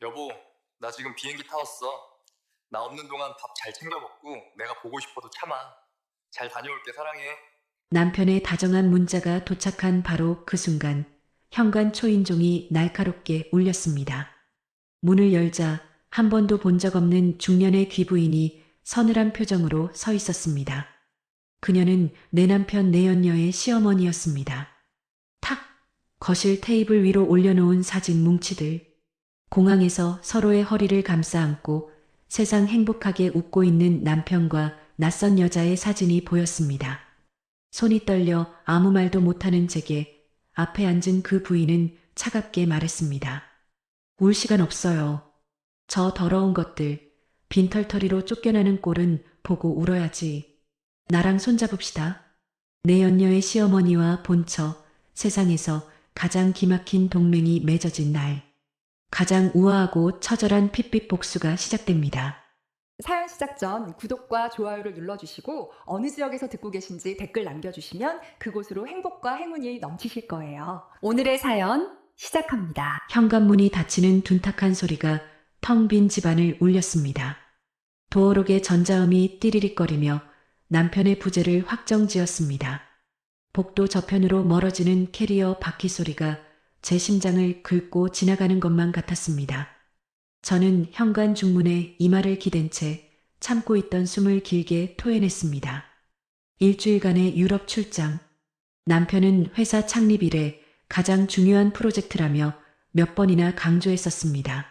여보, 나 지금 비행기 타왔어. 나 없는 동안 밥 잘 챙겨 먹고 내가 보고 싶어도 참아. 잘 다녀올게, 사랑해. 남편의 다정한 문자가 도착한 바로 그 순간 현관 초인종이 날카롭게 울렸습니다. 문을 열자 한 번도 본 적 없는 중년의 귀부인이 서늘한 표정으로 서 있었습니다. 그녀는 내 남편 내연녀의 시어머니였습니다. 탁! 거실 테이블 위로 올려놓은 사진 뭉치들. 공항에서 서로의 허리를 감싸 안고 세상 행복하게 웃고 있는 남편과 낯선 여자의 사진이 보였습니다. 손이 떨려 아무 말도 못하는 제게 앞에 앉은 그 부인은 차갑게 말했습니다. 울 시간 없어요. 저 더러운 것들, 빈털터리로 쫓겨나는 꼴은 보고 울어야지. 나랑 손잡읍시다. 내 연녀의 시어머니와 본처, 세상에서 가장 기막힌 동맹이 맺어진 날. 가장 우아하고 처절한 핏빛 복수가 시작됩니다. 사연 시작 전 구독과 좋아요를 눌러주시고 어느 지역에서 듣고 계신지 댓글 남겨주시면 그곳으로 행복과 행운이 넘치실 거예요. 오늘의 사연 시작합니다. 현관문이 닫히는 둔탁한 소리가 텅 빈 집안을 울렸습니다. 도어록의 전자음이 띠리릭거리며 남편의 부재를 확정지었습니다. 복도 저편으로 멀어지는 캐리어 바퀴 소리가 제 심장을 긁고 지나가는 것만 같았습니다. 저는 현관 중문에 이마를 기댄 채 참고 있던 숨을 길게 토해냈습니다. 일주일간의 유럽 출장. 남편은 회사 창립 이래 가장 중요한 프로젝트라며 몇 번이나 강조했었습니다.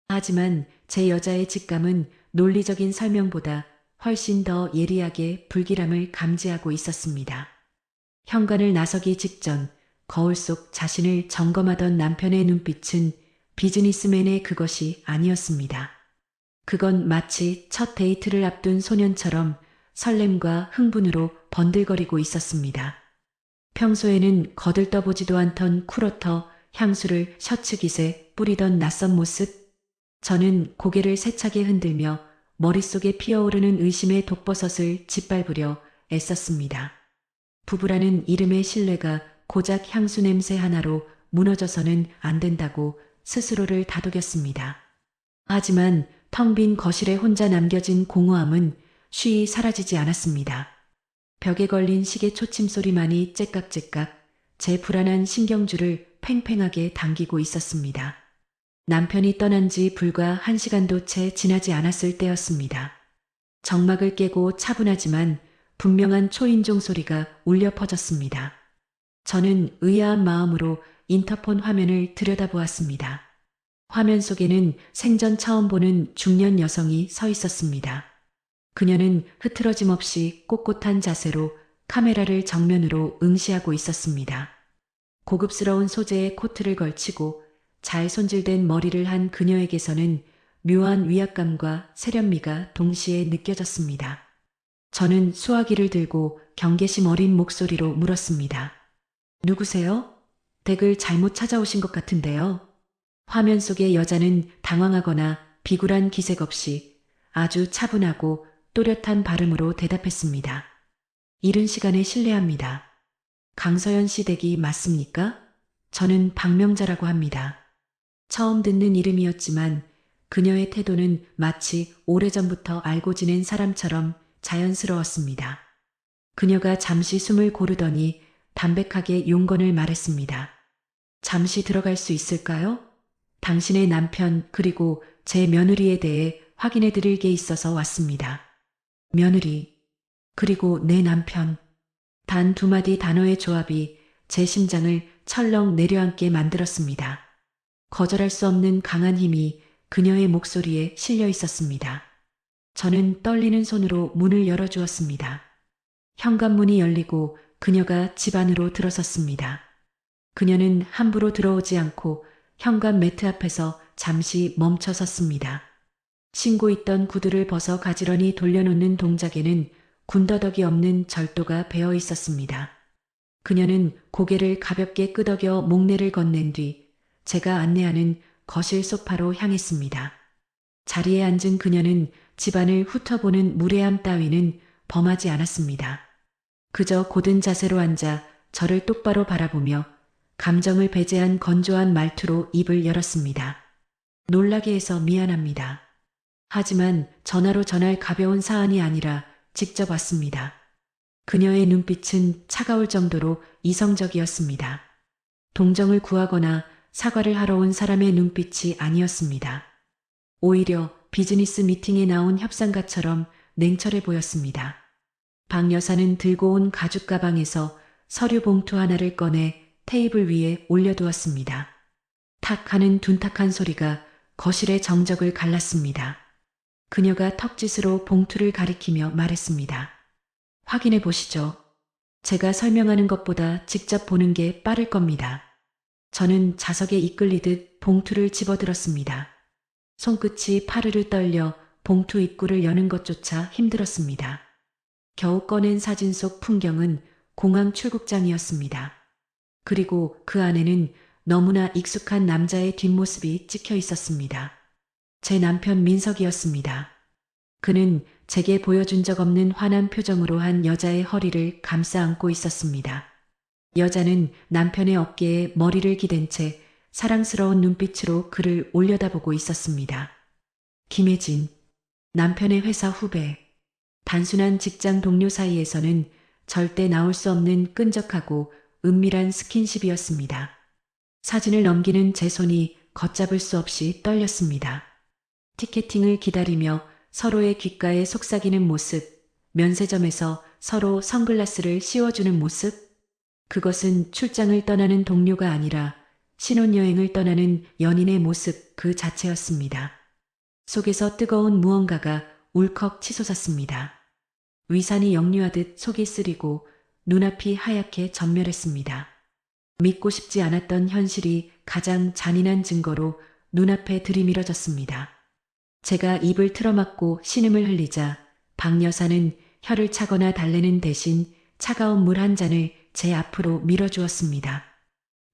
하지만 제 여자의 직감은 논리적인 설명보다 훨씬 더 예리하게 불길함을 감지하고 있었습니다. 현관을 나서기 직전 거울 속 자신을 점검하던 남편의 눈빛은 비즈니스맨의 그것이 아니었습니다. 그건 마치 첫 데이트를 앞둔 소년처럼 설렘과 흥분으로 번들거리고 있었습니다. 평소에는 거들떠보지도 않던 쿠로터 향수를 셔츠 깃에 뿌리던 낯선 모습. 저는 고개를 세차게 흔들며 머릿속에 피어오르는 의심의 독버섯을 짓밟으려 애썼습니다. 부부라는 이름의 신뢰가 고작 향수 냄새 하나로 무너져서는 안 된다고 스스로를 다독였습니다. 하지만 텅 빈 거실에 혼자 남겨진 공허함은 쉬이 사라지지 않았습니다. 벽에 걸린 시계 초침 소리만이 째깍째깍 제 불안한 신경줄을 팽팽하게 당기고 있었습니다. 남편이 떠난 지 불과 1시간도 채 지나지 않았을 때였습니다. 정막을 깨고 차분하지만 분명한 초인종 소리가 울려 퍼졌습니다. 저는 의아한 마음으로 인터폰 화면을 들여다보았습니다. 화면 속에는 생전 처음 보는 중년 여성이 서 있었습니다. 그녀는 흐트러짐 없이 꼿꼿한 자세로 카메라를 정면으로 응시하고 있었습니다. 고급스러운 소재의 코트를 걸치고 잘 손질된 머리를 한 그녀에게서는 묘한 위압감과 세련미가 동시에 느껴졌습니다. 저는 수화기를 들고 경계심 어린 목소리로 물었습니다. 누구세요? 댁을 잘못 찾아오신 것 같은데요. 화면 속의 여자는 당황하거나 비굴한 기색 없이 아주 차분하고 또렷한 발음으로 대답했습니다. 이른 시간에 실례합니다. 강서연 씨 댁이 맞습니까? 저는 박명자라고 합니다. 처음 듣는 이름이었지만 그녀의 태도는 마치 오래전부터 알고 지낸 사람처럼 자연스러웠습니다. 그녀가 잠시 숨을 고르더니 담백하게 용건을 말했습니다. 잠시 들어갈 수 있을까요? 당신의 남편 그리고 제 며느리에 대해 확인해 드릴 게 있어서 왔습니다. 며느리, 그리고 내 남편. 단 두 마디 단어의 조합이 제 심장을 철렁 내려앉게 만들었습니다. 거절할 수 없는 강한 힘이 그녀의 목소리에 실려 있었습니다. 저는 떨리는 손으로 문을 열어주었습니다. 현관문이 열리고 그녀가 집 안으로 들어섰습니다. 그녀는 함부로 들어오지 않고 현관 매트 앞에서 잠시 멈춰 섰습니다. 신고 있던 구두를 벗어 가지런히 돌려놓는 동작에는 군더더기 없는 절도가 배어 있었습니다. 그녀는 고개를 가볍게 끄덕여 목례를 건넨 뒤 제가 안내하는 거실 소파로 향했습니다. 자리에 앉은 그녀는 집안을 훑어보는 무례함 따위는 범하지 않았습니다. 그저 고든 자세로 앉아 저를 똑바로 바라보며 감정을 배제한 건조한 말투로 입을 열었습니다. 놀라게 해서 미안합니다. 하지만 전화로 전할 가벼운 사안이 아니라 직접 왔습니다. 그녀의 눈빛은 차가울 정도로 이성적이었습니다. 동정을 구하거나 사과를 하러 온 사람의 눈빛이 아니었습니다. 오히려 비즈니스 미팅에 나온 협상가처럼 냉철해 보였습니다. 박 여사는 들고 온 가죽 가방에서 서류 봉투 하나를 꺼내 테이블 위에 올려두었습니다. 탁 하는 둔탁한 소리가 거실의 정적을 갈랐습니다. 그녀가 턱짓으로 봉투를 가리키며 말했습니다. 확인해 보시죠. 제가 설명하는 것보다 직접 보는 게 빠를 겁니다. 저는 자석에 이끌리듯 봉투를 집어들었습니다. 손끝이 파르르 떨려 봉투 입구를 여는 것조차 힘들었습니다. 겨우 꺼낸 사진 속 풍경은 공항 출국장이었습니다. 그리고 그 안에는 너무나 익숙한 남자의 뒷모습이 찍혀 있었습니다. 제 남편 민석이었습니다. 그는 제게 보여준 적 없는 환한 표정으로 한 여자의 허리를 감싸 안고 있었습니다. 여자는 남편의 어깨에 머리를 기댄 채 사랑스러운 눈빛으로 그를 올려다보고 있었습니다. 김혜진, 남편의 회사 후배. 단순한 직장 동료 사이에서는 절대 나올 수 없는 끈적하고 은밀한 스킨십이었습니다. 사진을 넘기는 제 손이 걷잡을 수 없이 떨렸습니다. 티켓팅을 기다리며 서로의 귓가에 속삭이는 모습, 면세점에서 서로 선글라스를 씌워주는 모습, 그것은 출장을 떠나는 동료가 아니라 신혼여행을 떠나는 연인의 모습 그 자체였습니다. 속에서 뜨거운 무언가가 울컥 치솟았습니다. 위산이 역류하듯 속이 쓰리고 눈앞이 하얗게 전멸했습니다. 믿고 싶지 않았던 현실이 가장 잔인한 증거로 눈앞에 들이밀어졌습니다. 제가 입을 틀어막고 신음을 흘리자 박 여사는 혀를 차거나 달래는 대신 차가운 물 한 잔을 제 앞으로 밀어주었습니다.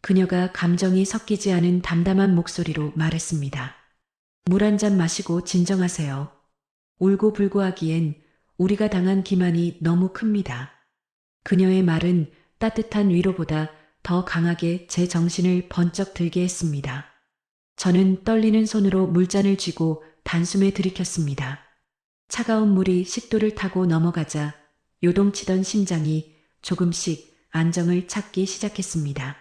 그녀가 감정이 섞이지 않은 담담한 목소리로 말했습니다. 물 한 잔 마시고 진정하세요. 울고불고 하기엔 우리가 당한 기만이 너무 큽니다. 그녀의 말은 따뜻한 위로보다 더 강하게 제 정신을 번쩍 들게 했습니다. 저는 떨리는 손으로 물잔을 쥐고 단숨에 들이켰습니다. 차가운 물이 식도를 타고 넘어가자 요동치던 심장이 조금씩 안정을 찾기 시작했습니다.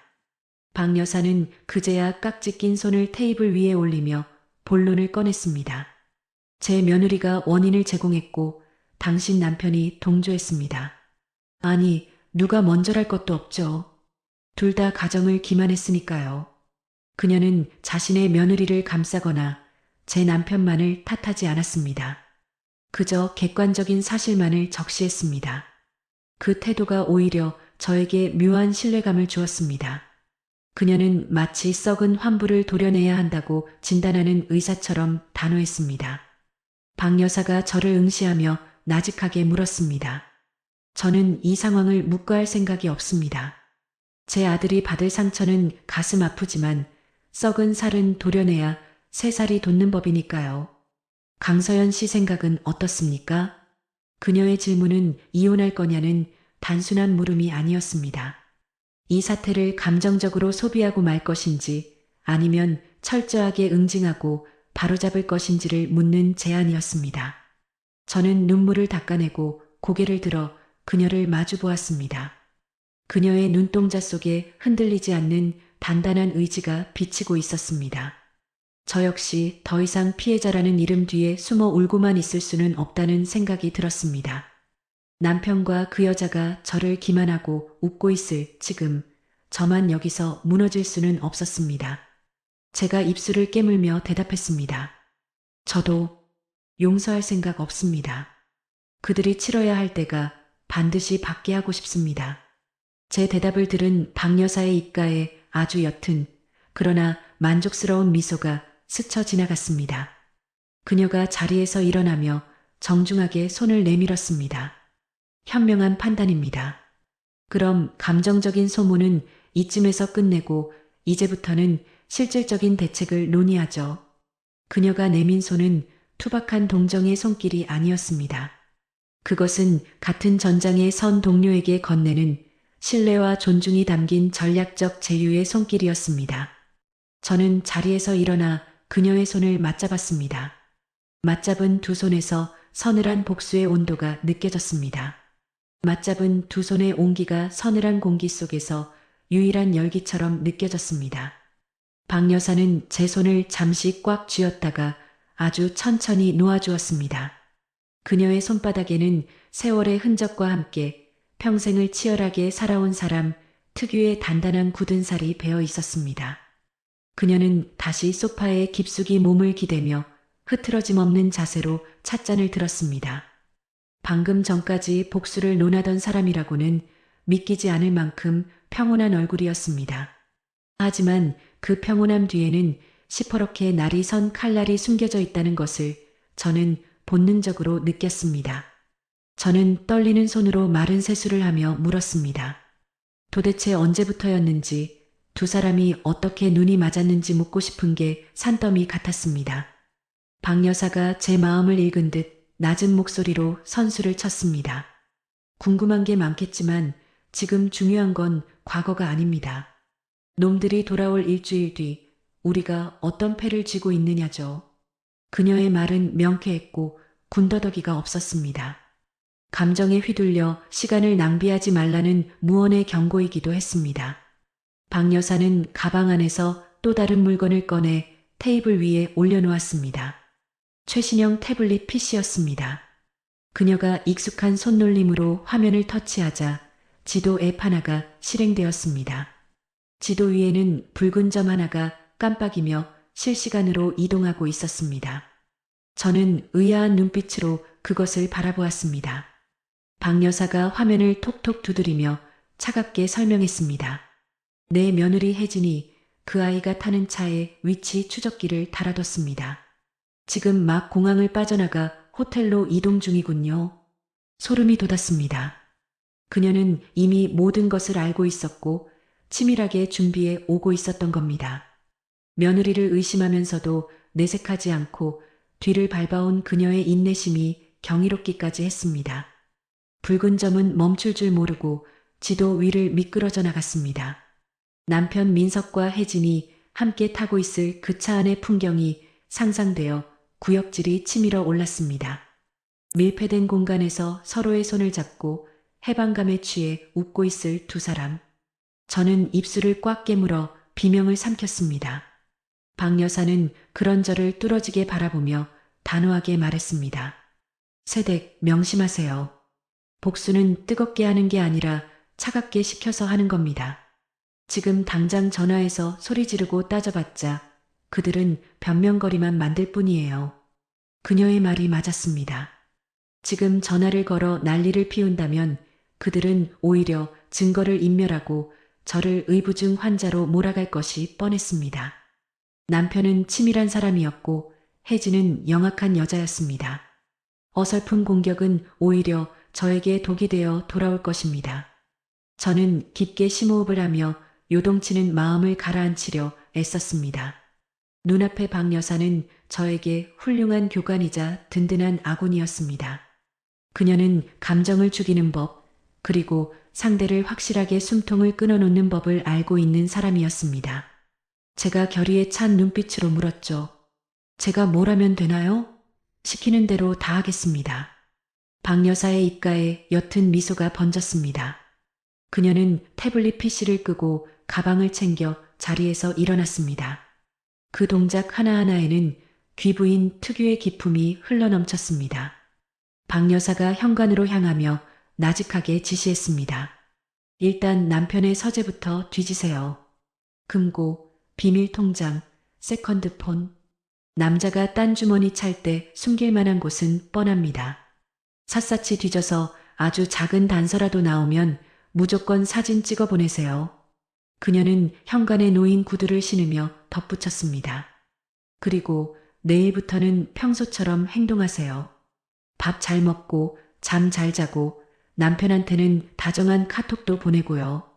박 여사는 그제야 깍지 낀 손을 테이블 위에 올리며 본론을 꺼냈습니다. 제 며느리가 원인을 제공했고 당신 남편이 동조했습니다. 아니, 누가 먼저랄 것도 없죠. 둘 다 가정을 기만했으니까요. 그녀는 자신의 며느리를 감싸거나 제 남편만을 탓하지 않았습니다. 그저 객관적인 사실만을 적시했습니다. 그 태도가 오히려 저에게 묘한 신뢰감을 주었습니다. 그녀는 마치 썩은 환부를 도려내야 한다고 진단하는 의사처럼 단호했습니다. 박 여사가 저를 응시하며 나직하게 물었습니다. 저는 이 상황을 묵과할 생각이 없습니다. 제 아들이 받을 상처는 가슴 아프지만 썩은 살은 도려내야 새 살이 돋는 법이니까요. 강서연 씨 생각은 어떻습니까? 그녀의 질문은 이혼할 거냐는 단순한 물음이 아니었습니다. 이 사태를 감정적으로 소비하고 말 것인지 아니면 철저하게 응징하고 바로잡을 것인지를 묻는 제안이었습니다. 저는 눈물을 닦아내고 고개를 들어 그녀를 마주 보았습니다. 그녀의 눈동자 속에 흔들리지 않는 단단한 의지가 비치고 있었습니다. 저 역시 더 이상 피해자라는 이름 뒤에 숨어 울고만 있을 수는 없다는 생각이 들었습니다. 남편과 그 여자가 저를 기만하고 웃고 있을 지금 저만 여기서 무너질 수는 없었습니다. 제가 입술을 깨물며 대답했습니다. 저도 용서할 생각 없습니다. 그들이 치러야 할 때가 반드시 받게 하고 싶습니다. 제 대답을 들은 박 여사의 입가에 아주 옅은 그러나 만족스러운 미소가 스쳐 지나갔습니다. 그녀가 자리에서 일어나며 정중하게 손을 내밀었습니다. 현명한 판단입니다. 그럼 감정적인 소모는 이쯤에서 끝내고 이제부터는 실질적인 대책을 논의하죠. 그녀가 내민 손은 투박한 동정의 손길이 아니었습니다. 그것은 같은 전장에 선 동료에게 건네는 신뢰와 존중이 담긴 전략적 제휴의 손길이었습니다. 저는 자리에서 일어나 그녀의 손을 맞잡았습니다. 맞잡은 두 손에서 서늘한 복수의 온도가 느껴졌습니다. 맞잡은 두 손의 온기가 서늘한 공기 속에서 유일한 열기처럼 느껴졌습니다. 박 여사는 제 손을 잠시 꽉 쥐었다가 아주 천천히 놓아주었습니다. 그녀의 손바닥에는 세월의 흔적과 함께 평생을 치열하게 살아온 사람 특유의 단단한 굳은 살이 배어 있었습니다. 그녀는 다시 소파에 깊숙이 몸을 기대며 흐트러짐 없는 자세로 찻잔을 들었습니다. 방금 전까지 복수를 논하던 사람이라고는 믿기지 않을 만큼 평온한 얼굴이었습니다. 하지만 그 평온함 뒤에는 시퍼렇게 날이 선 칼날이 숨겨져 있다는 것을 저는 본능적으로 느꼈습니다. 저는 떨리는 손으로 마른 세수를 하며 물었습니다. 도대체 언제부터였는지 두 사람이 어떻게 눈이 맞았는지 묻고 싶은 게 산더미 같았습니다. 박 여사가 제 마음을 읽은 듯 낮은 목소리로 선수를 쳤습니다. 궁금한 게 많겠지만 지금 중요한 건 과거가 아닙니다. 놈들이 돌아올 일주일 뒤 우리가 어떤 패를 쥐고 있느냐죠. 그녀의 말은 명쾌했고 군더더기가 없었습니다. 감정에 휘둘려 시간을 낭비하지 말라는 무언의 경고이기도 했습니다. 박 여사는 가방 안에서 또 다른 물건을 꺼내 테이블 위에 올려놓았습니다. 최신형 태블릿 PC였습니다. 그녀가 익숙한 손놀림으로 화면을 터치하자 지도 앱 하나가 실행되었습니다. 지도 위에는 붉은 점 하나가 깜빡이며 실시간으로 이동하고 있었습니다. 저는 의아한 눈빛으로 그것을 바라보았습니다. 박 여사가 화면을 톡톡 두드리며 차갑게 설명했습니다. 내 며느리 혜진이 그 아이가 타는 차에 위치 추적기를 달아뒀습니다. 지금 막 공항을 빠져나가 호텔로 이동 중이군요. 소름이 돋았습니다. 그녀는 이미 모든 것을 알고 있었고 치밀하게 준비해 오고 있었던 겁니다. 며느리를 의심하면서도 내색하지 않고 뒤를 밟아온 그녀의 인내심이 경이롭기까지 했습니다. 붉은 점은 멈출 줄 모르고 지도 위를 미끄러져 나갔습니다. 남편 민석과 혜진이 함께 타고 있을 그 차 안의 풍경이 상상되어 구역질이 치밀어 올랐습니다. 밀폐된 공간에서 서로의 손을 잡고 해방감에 취해 웃고 있을 두 사람. 저는 입술을 꽉 깨물어 비명을 삼켰습니다. 박 여사는 그런 저를 뚫어지게 바라보며 단호하게 말했습니다. 세댁 명심하세요. 복수는 뜨겁게 하는 게 아니라 차갑게 식혀서 하는 겁니다. 지금 당장 전화해서 소리 지르고 따져봤자 그들은 변명거리만 만들 뿐이에요. 그녀의 말이 맞았습니다. 지금 전화를 걸어 난리를 피운다면 그들은 오히려 증거를 인멸하고 저를 의부증 환자로 몰아갈 것이 뻔했습니다. 남편은 치밀한 사람이었고 혜진은 영악한 여자였습니다. 어설픈 공격은 오히려 저에게 독이 되어 돌아올 것입니다. 저는 깊게 심호흡을 하며 요동치는 마음을 가라앉히려 애썼습니다. 눈앞의 박 여사는 저에게 훌륭한 교관이자 든든한 아군이었습니다. 그녀는 감정을 죽이는 법, 그리고 상대를 확실하게 숨통을 끊어놓는 법을 알고 있는 사람이었습니다. 제가 결의에 찬 눈빛으로 물었죠. 제가 뭘 하면 되나요? 시키는 대로 다 하겠습니다. 박 여사의 입가에 옅은 미소가 번졌습니다. 그녀는 태블릿 PC를 끄고 가방을 챙겨 자리에서 일어났습니다. 그 동작 하나하나에는 귀부인 특유의 기품이 흘러넘쳤습니다. 박 여사가 현관으로 향하며 나직하게 지시했습니다. 일단 남편의 서재부터 뒤지세요. 금고, 비밀 통장, 세컨드폰. 남자가 딴 주머니 찰 때 숨길 만한 곳은 뻔합니다. 샅샅이 뒤져서 아주 작은 단서라도 나오면 무조건 사진 찍어 보내세요. 그녀는 현관에 놓인 구두를 신으며 덧붙였습니다. 그리고 내일부터는 평소처럼 행동하세요. 밥 잘 먹고 잠 잘 자고 남편한테는 다정한 카톡도 보내고요.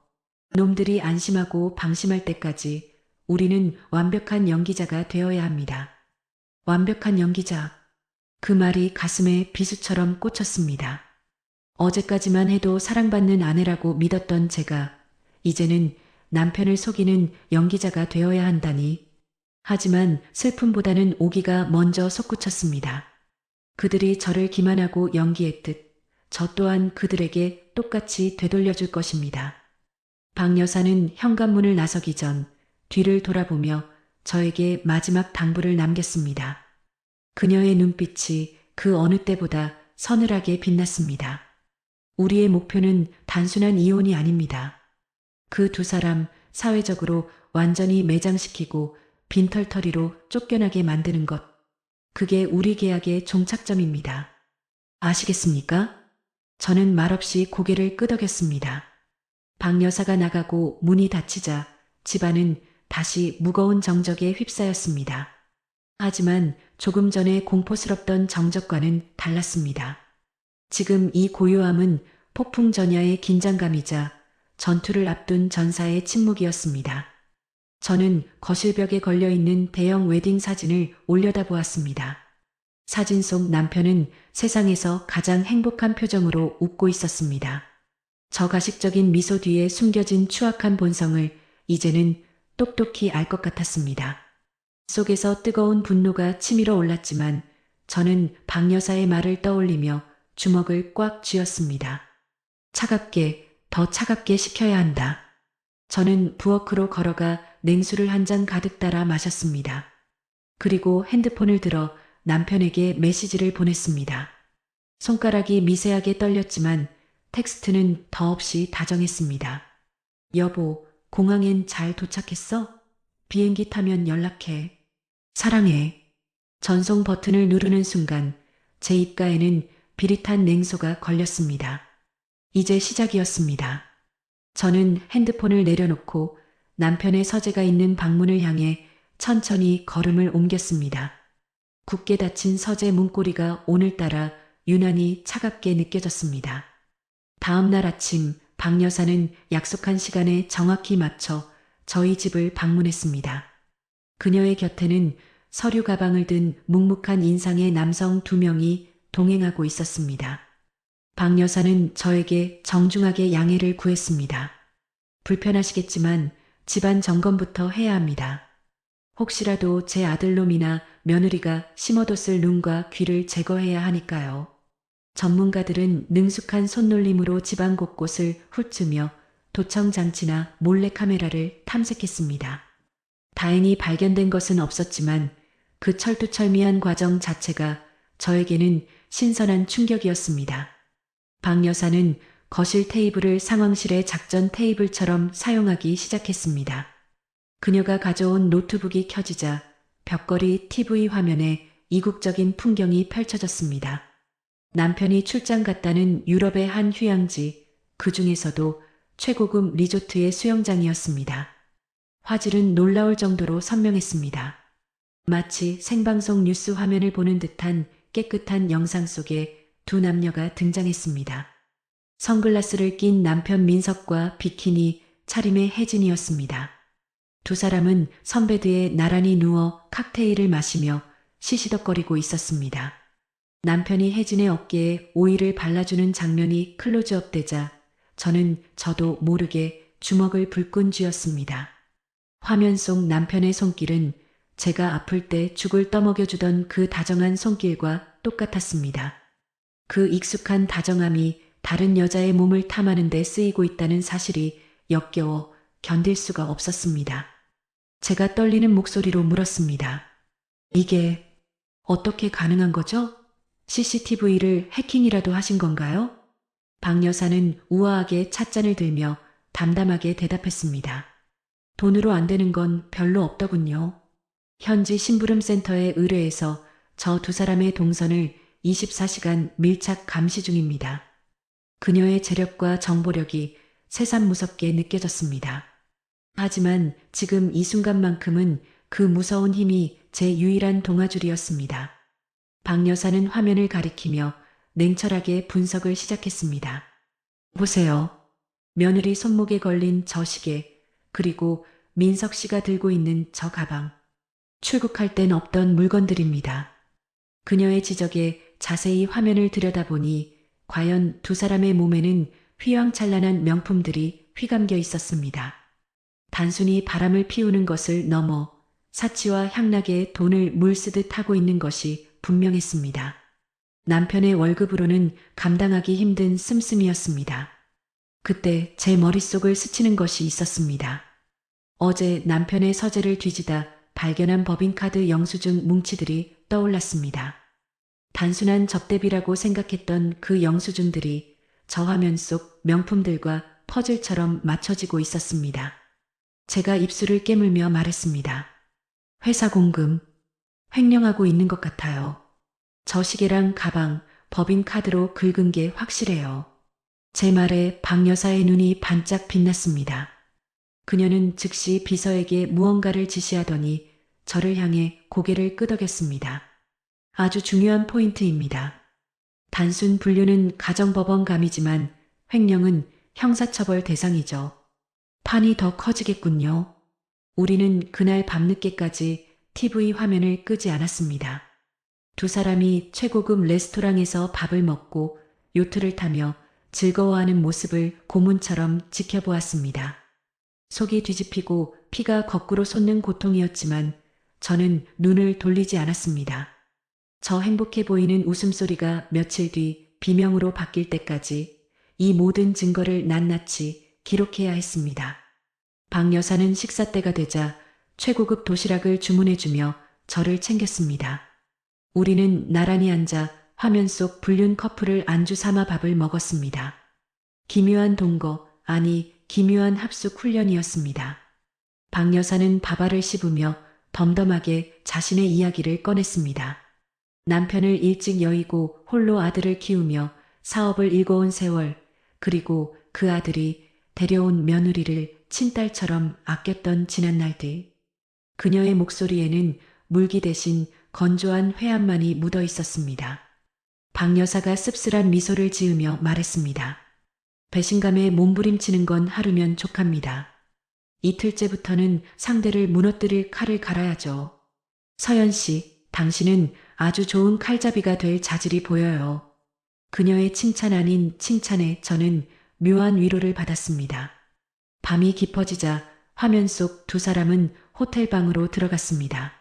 놈들이 안심하고 방심할 때까지 우리는 완벽한 연기자가 되어야 합니다. 완벽한 연기자. 그 말이 가슴에 비수처럼 꽂혔습니다. 어제까지만 해도 사랑받는 아내라고 믿었던 제가 이제는 남편을 속이는 연기자가 되어야 한다니. 하지만 슬픔보다는 오기가 먼저 솟구쳤습니다. 그들이 저를 기만하고 연기했듯 저 또한 그들에게 똑같이 되돌려줄 것입니다. 박 여사는 현관문을 나서기 전 뒤를 돌아보며 저에게 마지막 당부를 남겼습니다. 그녀의 눈빛이 그 어느 때보다 서늘하게 빛났습니다. 우리의 목표는 단순한 이혼이 아닙니다. 그 두 사람 사회적으로 완전히 매장시키고 빈털터리로 쫓겨나게 만드는 것. 그게 우리 계약의 종착점입니다. 아시겠습니까? 저는 말없이 고개를 끄덕였습니다. 박 여사가 나가고 문이 닫히자 집안은 다시 무거운 정적에 휩싸였습니다. 하지만 조금 전에 공포스럽던 정적과는 달랐습니다. 지금 이 고요함은 폭풍전야의 긴장감이자 전투를 앞둔 전사의 침묵이었습니다. 저는 거실벽에 걸려있는 대형 웨딩 사진을 올려다보았습니다. 사진 속 남편은 세상에서 가장 행복한 표정으로 웃고 있었습니다. 저 가식적인 미소 뒤에 숨겨진 추악한 본성을 이제는 똑똑히 알 것 같았습니다. 속에서 뜨거운 분노가 치밀어 올랐지만 저는 박 여사의 말을 떠올리며 주먹을 꽉 쥐었습니다. 차갑게, 더 차갑게 식혀야 한다. 저는 부엌으로 걸어가 냉수를 한 잔 가득 따라 마셨습니다. 그리고 핸드폰을 들어 남편에게 메시지를 보냈습니다. 손가락이 미세하게 떨렸지만 텍스트는 더없이 다정했습니다. 여보, 공항엔 잘 도착했어? 비행기 타면 연락해. 사랑해. 전송 버튼을 누르는 순간 제 입가에는 비릿한 냉소가 걸렸습니다. 이제 시작이었습니다. 저는 핸드폰을 내려놓고 남편의 서재가 있는 방문을 향해 천천히 걸음을 옮겼습니다. 굳게 닫힌 서재 문고리가 오늘따라 유난히 차갑게 느껴졌습니다. 다음 날 아침 박 여사는 약속한 시간에 정확히 맞춰 저희 집을 방문했습니다. 그녀의 곁에는 서류 가방을 든 묵묵한 인상의 남성 2명이 동행하고 있었습니다. 박 여사는 저에게 정중하게 양해를 구했습니다. 불편하시겠지만 집안 점검부터 해야 합니다. 혹시라도 제 아들놈이나 며느리가 심어뒀을 눈과 귀를 제거해야 하니까요. 전문가들은 능숙한 손놀림으로 집안 곳곳을 훑으며 도청 장치나 몰래 카메라를 탐색했습니다. 다행히 발견된 것은 없었지만 그 철두철미한 과정 자체가 저에게는 신선한 충격이었습니다. 박 여사는 거실 테이블을 상황실의 작전 테이블처럼 사용하기 시작했습니다. 그녀가 가져온 노트북이 켜지자 벽걸이 TV 화면에 이국적인 풍경이 펼쳐졌습니다. 남편이 출장 갔다는 유럽의 한 휴양지, 그 중에서도 최고급 리조트의 수영장이었습니다. 화질은 놀라울 정도로 선명했습니다. 마치 생방송 뉴스 화면을 보는 듯한 깨끗한 영상 속에 두 남녀가 등장했습니다. 선글라스를 낀 남편 민석과 비키니 차림의 혜진이었습니다. 두 사람은 선베드에 나란히 누워 칵테일을 마시며 시시덕거리고 있었습니다. 남편이 혜진의 어깨에 오일을 발라주는 장면이 클로즈업 되자 저도 모르게 주먹을 불끈 쥐었습니다. 화면 속 남편의 손길은 제가 아플 때 죽을 떠먹여주던 그 다정한 손길과 똑같았습니다. 그 익숙한 다정함이 다른 여자의 몸을 탐하는 데 쓰이고 있다는 사실이 역겨워 견딜 수가 없었습니다. 제가 떨리는 목소리로 물었습니다. 이게 어떻게 가능한 거죠? CCTV를 해킹이라도 하신 건가요? 박 여사는 우아하게 찻잔을 들며 담담하게 대답했습니다. 돈으로 안 되는 건 별로 없더군요. 현지 심부름센터에 의뢰해서 저 두 사람의 동선을 24시간 밀착 감시 중입니다. 그녀의 재력과 정보력이 새삼 무섭게 느껴졌습니다. 하지만 지금 이 순간만큼은 그 무서운 힘이 제 유일한 동아줄이었습니다. 박 여사는 화면을 가리키며 냉철하게 분석을 시작했습니다. 보세요. 며느리 손목에 걸린 저 시계, 그리고 민석 씨가 들고 있는 저 가방. 출국할 땐 없던 물건들입니다. 그녀의 지적에 자세히 화면을 들여다보니 과연 두 사람의 몸에는 휘황찬란한 명품들이 휘감겨 있었습니다. 단순히 바람을 피우는 것을 넘어 사치와 향락에 돈을 물쓰듯 하고 있는 것이 분명했습니다. 남편의 월급으로는 감당하기 힘든 씀씀이었습니다. 그때 제 머릿속을 스치는 것이 있었습니다. 어제 남편의 서재를 뒤지다 발견한 법인카드 영수증 뭉치들이 떠올랐습니다. 단순한 접대비라고 생각했던 그 영수증들이 저 화면 속 명품들과 퍼즐처럼 맞춰지고 있었습니다. 제가 입술을 깨물며 말했습니다. 회사 공금, 횡령하고 있는 것 같아요. 저 시계랑 가방, 법인카드로 긁은 게 확실해요. 제 말에 박 여사의 눈이 반짝 빛났습니다. 그녀는 즉시 비서에게 무언가를 지시하더니 저를 향해 고개를 끄덕였습니다. 아주 중요한 포인트입니다. 단순 분류는 가정법원감이지만 횡령은 형사처벌 대상이죠. 판이 더 커지겠군요. 우리는 그날 밤늦게까지 TV 화면을 끄지 않았습니다. 두 사람이 최고급 레스토랑에서 밥을 먹고 요트를 타며 즐거워하는 모습을 고문처럼 지켜보았습니다. 속이 뒤집히고 피가 거꾸로 솟는 고통이었지만 저는 눈을 돌리지 않았습니다. 저 행복해 보이는 웃음소리가 며칠 뒤 비명으로 바뀔 때까지 이 모든 증거를 낱낱이 기록해야 했습니다. 박 여사는 식사 때가 되자 최고급 도시락을 주문해주며 저를 챙겼습니다. 우리는 나란히 앉아 화면 속 불륜 커플을 안주 삼아 밥을 먹었습니다. 기묘한 동거, 아니 기묘한 합숙 훈련이었습니다. 박 여사는 밥알을 씹으며 덤덤하게 자신의 이야기를 꺼냈습니다. 남편을 일찍 여의고 홀로 아들을 키우며 사업을 일궈온 세월, 그리고 그 아들이 데려온 며느리를 친딸처럼 아꼈던 지난 날들. 그녀의 목소리에는 물기 대신 건조한 회한만이 묻어 있었습니다. 박 여사가 씁쓸한 미소를 지으며 말했습니다. 배신감에 몸부림치는 건 하루면 족합니다. 이틀째부터는 상대를 무너뜨릴 칼을 갈아야죠. 서연 씨, 당신은 아주 좋은 칼잡이가 될 자질이 보여요. 그녀의 칭찬 아닌 칭찬에 저는 묘한 위로를 받았습니다. 밤이 깊어지자 화면 속 두 사람은 호텔 방으로 들어갔습니다.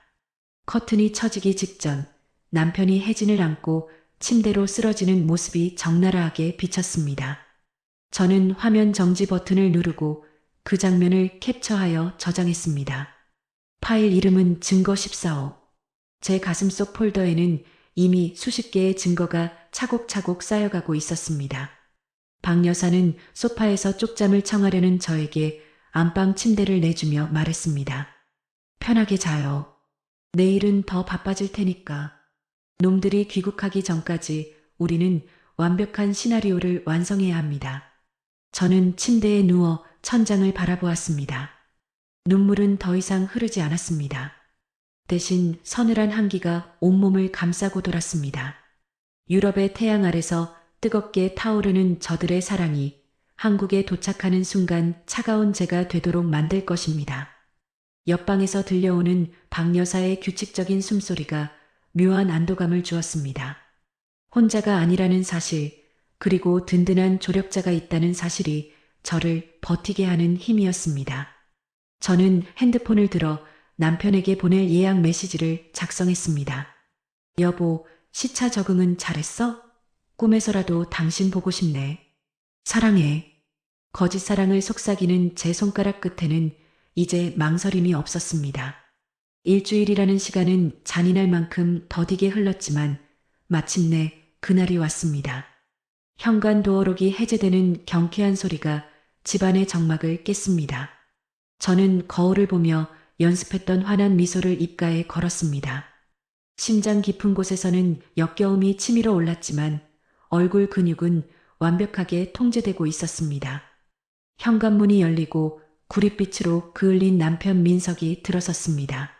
커튼이 쳐지기 직전 남편이 혜진을 안고 침대로 쓰러지는 모습이 적나라하게 비쳤습니다. 저는 화면 정지 버튼을 누르고 그 장면을 캡처하여 저장했습니다. 파일 이름은 증거14호. 제 가슴속 폴더에는 이미 수십 개의 증거가 차곡차곡 쌓여가고 있었습니다. 박 여사는 소파에서 쪽잠을 청하려는 저에게 안방 침대를 내주며 말했습니다. 편하게 자요. 내일은 더 바빠질 테니까. 놈들이 귀국하기 전까지 우리는 완벽한 시나리오를 완성해야 합니다. 저는 침대에 누워 천장을 바라보았습니다. 눈물은 더 이상 흐르지 않았습니다. 대신 서늘한 한기가 온몸을 감싸고 돌았습니다. 유럽의 태양 아래서 뜨겁게 타오르는 저들의 사랑이 한국에 도착하는 순간 차가운 제가 되도록 만들 것입니다. 옆방에서 들려오는 박 여사의 규칙적인 숨소리가 묘한 안도감을 주었습니다. 혼자가 아니라는 사실, 그리고 든든한 조력자가 있다는 사실이 저를 버티게 하는 힘이었습니다. 저는 핸드폰을 들어 남편에게 보낼 예약 메시지를 작성했습니다. 여보, 시차 적응은 잘했어? 꿈에서라도 당신 보고 싶네. 사랑해. 거짓 사랑을 속삭이는 제 손가락 끝에는 이제 망설임이 없었습니다. 일주일이라는 시간은 잔인할 만큼 더디게 흘렀지만 마침내 그날이 왔습니다. 현관 도어록이 해제되는 경쾌한 소리가 집안의 정막을 깼습니다. 저는 거울을 보며 연습했던 환한 미소를 입가에 걸었습니다. 심장 깊은 곳에서는 역겨움이 치밀어 올랐지만 얼굴 근육은 완벽하게 통제되고 있었습니다. 현관문이 열리고 구릿빛으로 그을린 남편 민석이 들어섰습니다.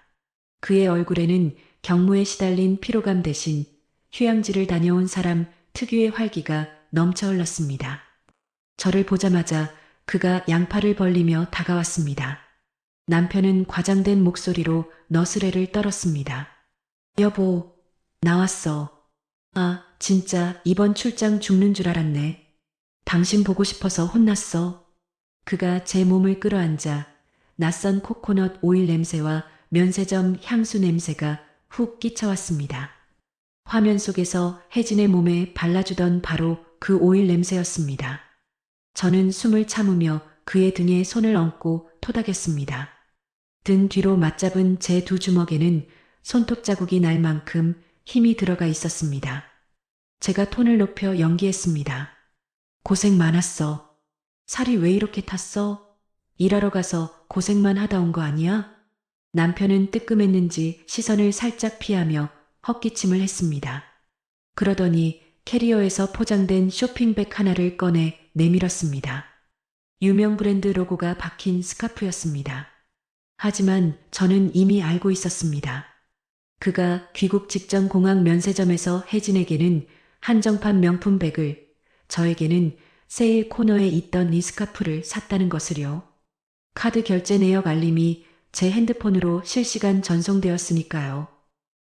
그의 얼굴에는 경무에 시달린 피로감 대신 휴양지를 다녀온 사람 특유의 활기가 넘쳐 흘렀습니다. 저를 보자마자 그가 양팔을 벌리며 다가왔습니다. 남편은 과장된 목소리로 너스레를 떨었습니다. 여보, 나왔어. 아, 진짜 이번 출장 죽는 줄 알았네. 당신 보고 싶어서 혼났어. 그가 제 몸을 끌어안자 낯선 코코넛 오일 냄새와 면세점 향수 냄새가 훅 끼쳐왔습니다. 화면 속에서 혜진의 몸에 발라주던 바로 그 오일 냄새였습니다. 저는 숨을 참으며 그의 등에 손을 얹고 토닥였습니다. 등 뒤로 맞잡은 제 두 주먹에는 손톱 자국이 날 만큼 힘이 들어가 있었습니다. 제가 톤을 높여 연기했습니다. 고생 많았어. 살이 왜 이렇게 탔어? 일하러 가서 고생만 하다 온 거 아니야? 남편은 뜨끔했는지 시선을 살짝 피하며 헛기침을 했습니다. 그러더니 캐리어에서 포장된 쇼핑백 하나를 꺼내 내밀었습니다. 유명 브랜드 로고가 박힌 스카프였습니다. 하지만 저는 이미 알고 있었습니다. 그가 귀국 직전 공항 면세점에서 혜진에게는 한정판 명품백을, 저에게는 세일 코너에 있던 이 스카프를 샀다는 것을요. 카드 결제 내역 알림이 제 핸드폰으로 실시간 전송되었으니까요.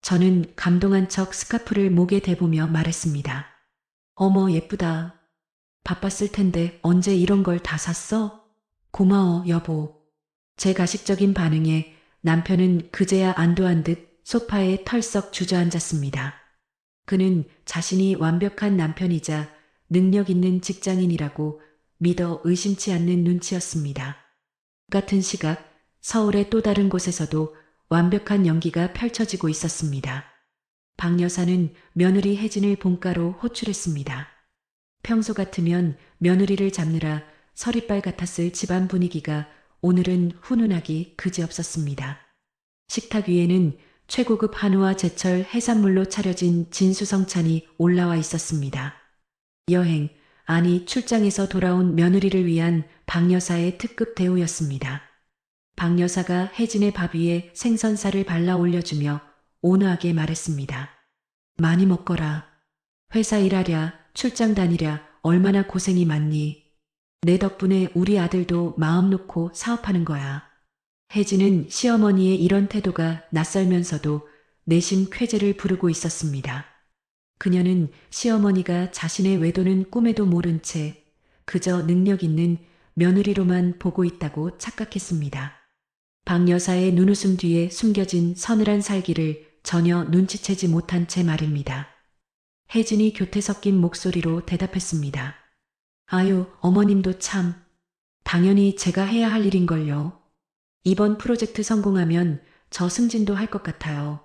저는 감동한 척 스카프를 목에 대보며 말했습니다. 어머, 예쁘다. 바빴을 텐데 언제 이런 걸 다 샀어? 고마워, 여보. 제 가식적인 반응에 남편은 그제야 안도한 듯 소파에 털썩 주저앉았습니다. 그는 자신이 완벽한 남편이자 능력 있는 직장인이라고 믿어 의심치 않는 눈치였습니다. 같은 시각 서울의 또 다른 곳에서도 완벽한 연기가 펼쳐지고 있었습니다. 박 여사는 며느리 혜진을 본가로 호출했습니다. 평소 같으면 며느리를 잡느라 서리빨 같았을 집안 분위기가 오늘은 훈훈하기 그지없었습니다. 식탁 위에는 최고급 한우와 제철 해산물로 차려진 진수성찬이 올라와 있었습니다. 여행, 아니 출장에서 돌아온 며느리를 위한 박 여사의 특급 대우였습니다. 박 여사가 혜진의 밥 위에 생선살을 발라 올려주며 온화하게 말했습니다. 많이 먹거라. 회사 일하랴, 출장 다니랴 얼마나 고생이 많니. 내 덕분에 우리 아들도 마음 놓고 사업하는 거야. 혜진은 시어머니의 이런 태도가 낯설면서도 내심 쾌재를 부르고 있었습니다. 그녀는 시어머니가 자신의 외도는 꿈에도 모른 채 그저 능력 있는 며느리로만 보고 있다고 착각했습니다. 박 여사의 눈웃음 뒤에 숨겨진 서늘한 살기를 전혀 눈치채지 못한 채 말입니다. 혜진이 교태 섞인 목소리로 대답했습니다. 아유, 어머님도 참. 당연히 제가 해야 할 일인걸요. 이번 프로젝트 성공하면 저 승진도 할 것 같아요.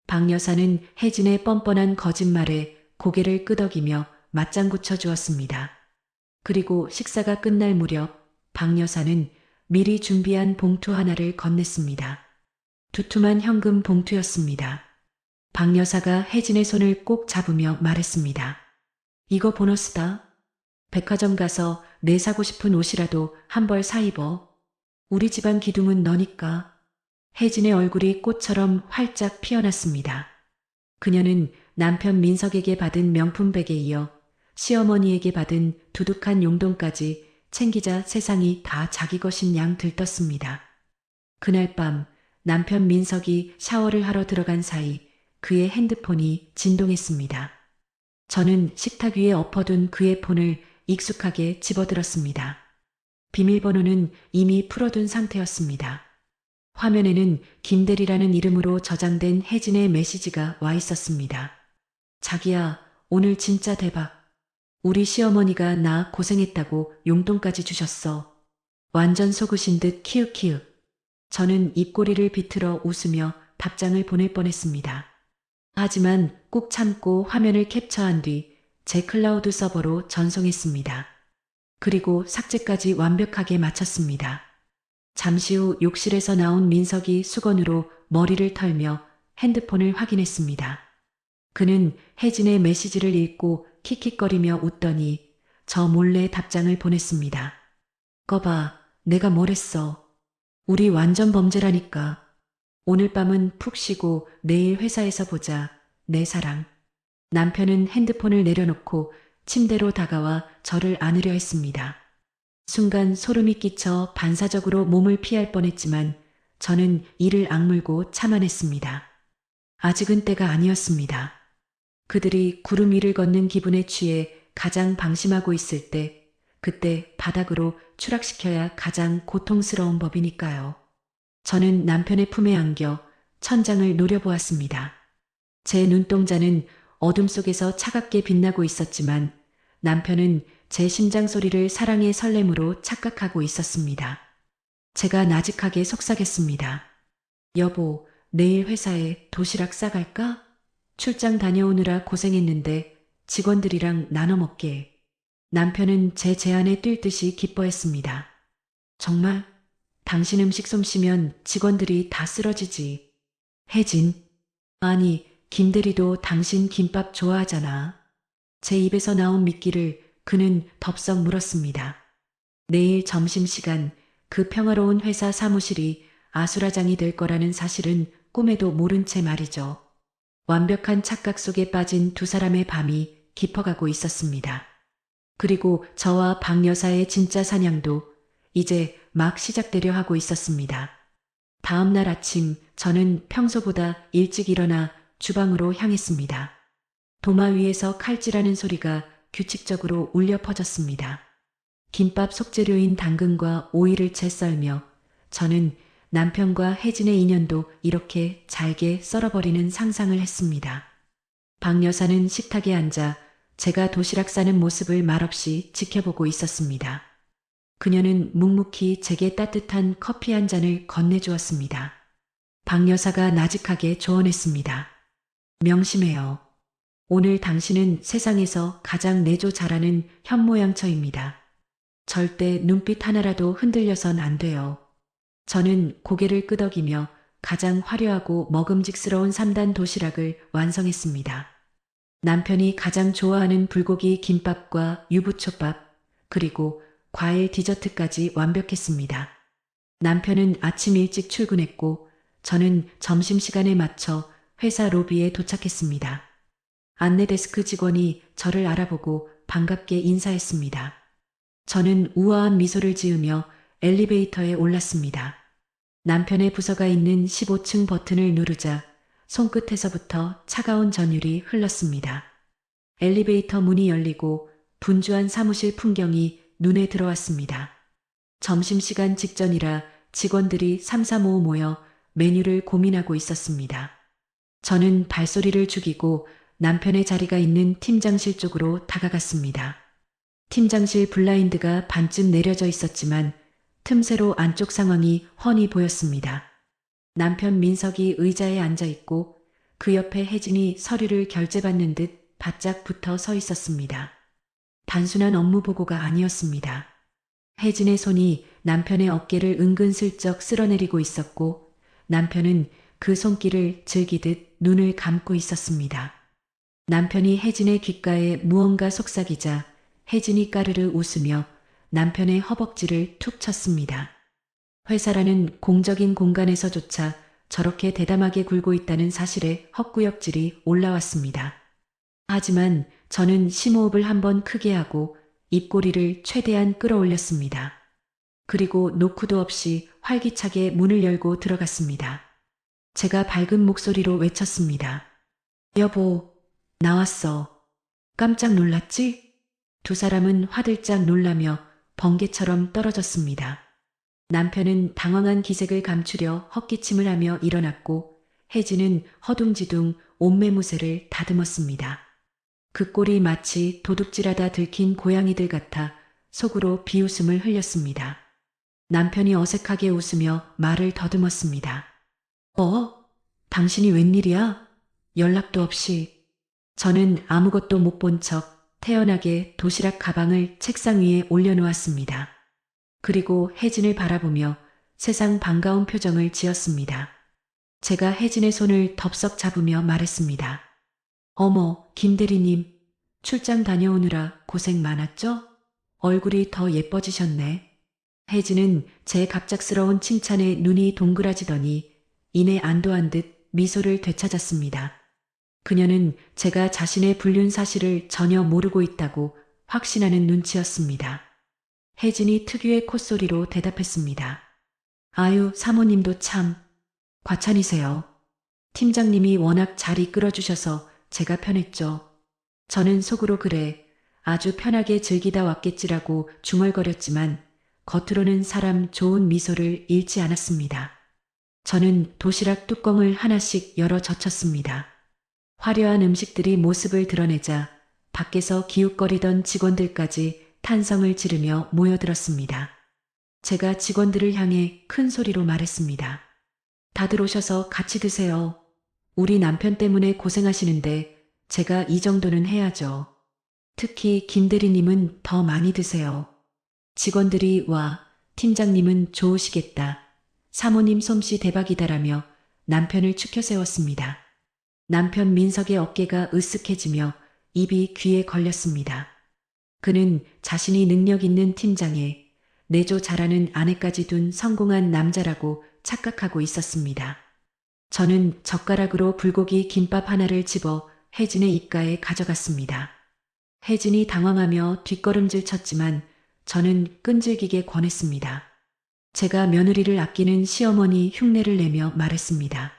박 여사는 혜진의 뻔뻔한 거짓말에 고개를 끄덕이며 맞장구 쳐 주었습니다. 그리고 식사가 끝날 무렵 박 여사는 미리 준비한 봉투 하나를 건넸습니다. 두툼한 현금 봉투였습니다. 박 여사가 혜진의 손을 꼭 잡으며 말했습니다. 이거 보너스다. 백화점 가서 내 사고 싶은 옷이라도 한 벌 사 입어. 우리 집안 기둥은 너니까. 혜진의 얼굴이 꽃처럼 활짝 피어났습니다. 그녀는 남편 민석에게 받은 명품백에 이어 시어머니에게 받은 두둑한 용돈까지 챙기자 세상이 다 자기 것인 양 들떴습니다. 그날 밤 남편 민석이 샤워를 하러 들어간 사이 그의 핸드폰이 진동했습니다. 저는 식탁 위에 엎어둔 그의 폰을 익숙하게 집어들었습니다. 비밀번호는 이미 풀어둔 상태였습니다. 화면에는 김대리라는 이름으로 저장된 혜진의 메시지가 와 있었습니다. 자기야, 오늘 진짜 대박. 우리 시어머니가 나 고생했다고 용돈까지 주셨어. 완전 속으신 듯 키읔키읔. 저는 입꼬리를 비틀어 웃으며 답장을 보낼 뻔했습니다. 하지만 꾹 참고 화면을 캡처한 뒤 제 클라우드 서버로 전송했습니다. 그리고 삭제까지 완벽하게 마쳤습니다. 잠시 후 욕실에서 나온 민석이 수건으로 머리를 털며 핸드폰을 확인했습니다. 그는 혜진의 메시지를 읽고 킥킥거리며 웃더니 저 몰래 답장을 보냈습니다. 거봐, 내가 뭘 했어. 우리 완전 범죄라니까. 오늘 밤은 푹 쉬고 내일 회사에서 보자. 내 사랑. 남편은 핸드폰을 내려놓고 침대로 다가와 저를 안으려 했습니다. 순간 소름이 끼쳐 반사적으로 몸을 피할 뻔했지만 저는 이를 악물고 참아냈습니다. 아직은 때가 아니었습니다. 그들이 구름 위를 걷는 기분에 취해 가장 방심하고 있을 때, 그때 바닥으로 추락시켜야 가장 고통스러운 법이니까요. 저는 남편의 품에 안겨 천장을 노려보았습니다. 제 눈동자는 어둠 속에서 차갑게 빛나고 있었지만 남편은 제 심장 소리를 사랑의 설렘으로 착각하고 있었습니다. 제가 나직하게 속삭였습니다. 여보, 내일 회사에 도시락 싸갈까? 출장 다녀오느라 고생했는데 직원들이랑 나눠 먹게. 남편은 제 제안에 뛸 듯이 기뻐했습니다. 정말? 당신 음식 솜씨면 직원들이 다 쓰러지지. 혜진. 아니, 김대리도 당신 김밥 좋아하잖아. 제 입에서 나온 미끼를 그는 덥석 물었습니다. 내일 점심시간 그 평화로운 회사 사무실이 아수라장이 될 거라는 사실은 꿈에도 모른 채 말이죠. 완벽한 착각 속에 빠진 두 사람의 밤이 깊어가고 있었습니다. 그리고 저와 박 여사의 진짜 사냥도 이제 막 시작되려 하고 있었습니다. 다음 날 아침 저는 평소보다 일찍 일어나 주방으로 향했습니다. 도마 위에서 칼질하는 소리가 규칙적으로 울려 퍼졌습니다. 김밥 속재료인 당근과 오이를 채 썰며 저는 남편과 혜진의 인연도 이렇게 잘게 썰어버리는 상상을 했습니다. 박 여사는 식탁에 앉아 제가 도시락 싸는 모습을 말없이 지켜보고 있었습니다. 그녀는 묵묵히 제게 따뜻한 커피 한 잔을 건네주었습니다. 박 여사가 나직하게 조언했습니다. 명심해요. 오늘 당신은 세상에서 가장 내조 잘하는 현모양처입니다. 절대 눈빛 하나라도 흔들려선 안 돼요. 저는 고개를 끄덕이며 가장 화려하고 먹음직스러운 3단 도시락을 완성했습니다. 남편이 가장 좋아하는 불고기 김밥과 유부초밥, 그리고 과일 디저트까지 완벽했습니다. 남편은 아침 일찍 출근했고 저는 점심시간에 맞춰 회사 로비에 도착했습니다. 안내 데스크 직원이 저를 알아보고 반갑게 인사했습니다. 저는 우아한 미소를 지으며 엘리베이터에 올랐습니다. 남편의 부서가 있는 15층 버튼을 누르자 손끝에서부터 차가운 전율이 흘렀습니다. 엘리베이터 문이 열리고 분주한 사무실 풍경이 눈에 들어왔습니다. 점심시간 직전이라 직원들이 삼삼오오 모여 메뉴를 고민하고 있었습니다. 저는 발소리를 죽이고 남편의 자리가 있는 팀장실 쪽으로 다가갔습니다. 팀장실 블라인드가 반쯤 내려져 있었지만 틈새로 안쪽 상황이 훤히 보였습니다. 남편 민석이 의자에 앉아 있고 그 옆에 혜진이 서류를 결제받는 듯 바짝 붙어 서 있었습니다. 단순한 업무 보고가 아니었습니다. 혜진의 손이 남편의 어깨를 은근슬쩍 쓸어내리고 있었고 남편은 그 손길을 즐기듯 눈을 감고 있었습니다. 남편이 혜진의 귓가에 무언가 속삭이자 혜진이 까르르 웃으며 남편의 허벅지를 툭 쳤습니다. 회사라는 공적인 공간에서조차 저렇게 대담하게 굴고 있다는 사실에 헛구역질이 올라왔습니다. 하지만 저는 심호흡을 한번 크게 하고 입꼬리를 최대한 끌어올렸습니다. 그리고 노크도 없이 활기차게 문을 열고 들어갔습니다. 제가 밝은 목소리로 외쳤습니다. 여보, 나왔어. 깜짝 놀랐지? 두 사람은 화들짝 놀라며 번개처럼 떨어졌습니다. 남편은 당황한 기색을 감추려 헛기침을 하며 일어났고 혜진은 허둥지둥 옷매무새를 다듬었습니다. 그 꼴이 마치 도둑질하다 들킨 고양이들 같아 속으로 비웃음을 흘렸습니다. 남편이 어색하게 웃으며 말을 더듬었습니다. 당신이 웬일이야? 연락도 없이. 저는 아무것도 못 본 척 태연하게 도시락 가방을 책상 위에 올려놓았습니다. 그리고 혜진을 바라보며 세상 반가운 표정을 지었습니다. 제가 혜진의 손을 덥석 잡으며 말했습니다. 어머, 김 대리님, 출장 다녀오느라 고생 많았죠? 얼굴이 더 예뻐지셨네. 혜진은 제 갑작스러운 칭찬에 눈이 동그라지더니 이내 안도한 듯 미소를 되찾았습니다. 그녀는 제가 자신의 불륜 사실을 전혀 모르고 있다고 확신하는 눈치였습니다. 혜진이 특유의 콧소리로 대답했습니다. 아유, 사모님도 참 과찬이세요. 팀장님이 워낙 잘 이끌어주셔서 제가 편했죠. 저는 속으로 그래, 아주 편하게 즐기다 왔겠지라고 중얼거렸지만 겉으로는 사람 좋은 미소를 잃지 않았습니다. 저는 도시락 뚜껑을 하나씩 열어 젖혔습니다. 화려한 음식들이 모습을 드러내자 밖에서 기웃거리던 직원들까지 탄성을 지르며 모여들었습니다. 제가 직원들을 향해 큰 소리로 말했습니다. 다들 오셔서 같이 드세요. 우리 남편 때문에 고생하시는데 제가 이 정도는 해야죠. 특히 김 대리님은 더 많이 드세요. 직원들이 와, 팀장님은 좋으시겠다. 사모님 솜씨 대박이다라며 남편을 추켜 세웠습니다. 남편 민석의 어깨가 으쓱해지며 입이 귀에 걸렸습니다. 그는 자신이 능력 있는 팀장에 내조 잘하는 아내까지 둔 성공한 남자라고 착각하고 있었습니다. 저는 젓가락으로 불고기 김밥 하나를 집어 혜진의 입가에 가져갔습니다. 혜진이 당황하며 뒷걸음질 쳤지만 저는 끈질기게 권했습니다. 제가 며느리를 아끼는 시어머니 흉내를 내며 말했습니다.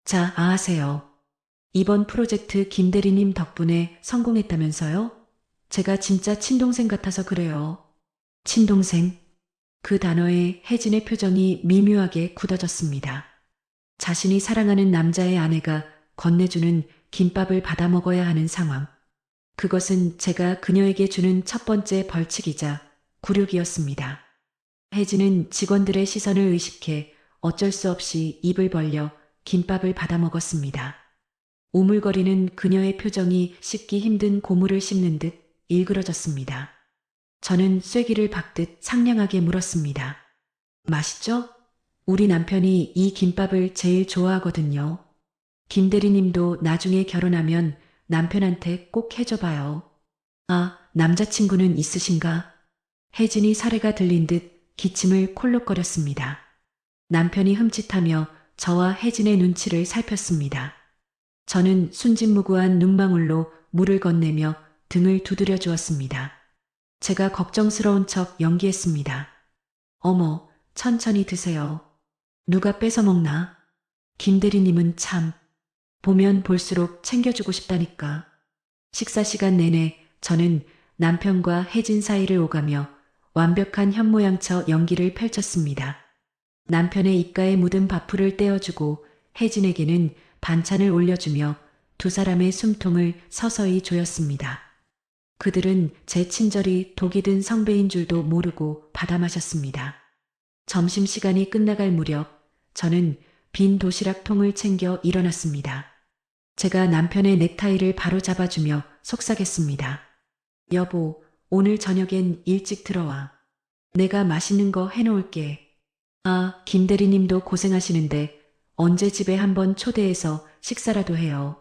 자, 아하세요. 이번 프로젝트 김 대리님 덕분에 성공했다면서요? 제가 진짜 친동생 같아서 그래요. 친동생? 그 단어에 혜진의 표정이 미묘하게 굳어졌습니다. 자신이 사랑하는 남자의 아내가 건네주는 김밥을 받아 먹어야 하는 상황. 그것은 제가 그녀에게 주는 첫 번째 벌칙이자 굴욕이었습니다. 혜진은 직원들의 시선을 의식해 어쩔 수 없이 입을 벌려 김밥을 받아 먹었습니다. 우물거리는 그녀의 표정이 씹기 힘든 고물을 씹는 듯 일그러졌습니다. 저는 쐐기를 박듯 상냥하게 물었습니다. 맛있죠? 우리 남편이 이 김밥을 제일 좋아하거든요. 김 대리님도 나중에 결혼하면 남편한테 꼭 해줘봐요. 아, 남자친구는 있으신가? 혜진이 사례가 들린 듯 기침을 콜록거렸습니다. 남편이 흠칫하며 저와 혜진의 눈치를 살폈습니다. 저는 순진무구한 눈망울로 물을 건네며 등을 두드려 주었습니다. 제가 걱정스러운 척 연기했습니다. 어머, 천천히 드세요. 누가 뺏어 먹나? 김 대리님은 참, 보면 볼수록 챙겨주고 싶다니까. 식사 시간 내내 저는 남편과 혜진 사이를 오가며 완벽한 현모양처 연기를 펼쳤습니다. 남편의 입가에 묻은 밥풀을 떼어주고 혜진에게는 반찬을 올려주며 두 사람의 숨통을 서서히 조였습니다. 그들은 제 친절이 독이 든 성배인 줄도 모르고 받아 마셨습니다. 점심시간이 끝나갈 무렵 저는 빈 도시락 통을 챙겨 일어났습니다. 제가 남편의 넥타이를 바로 잡아주며 속삭였습니다. 여보, 오늘 저녁엔 일찍 들어와. 내가 맛있는 거 해놓을게. 아, 김 대리님도 고생하시는데 언제 집에 한번 초대해서 식사라도 해요.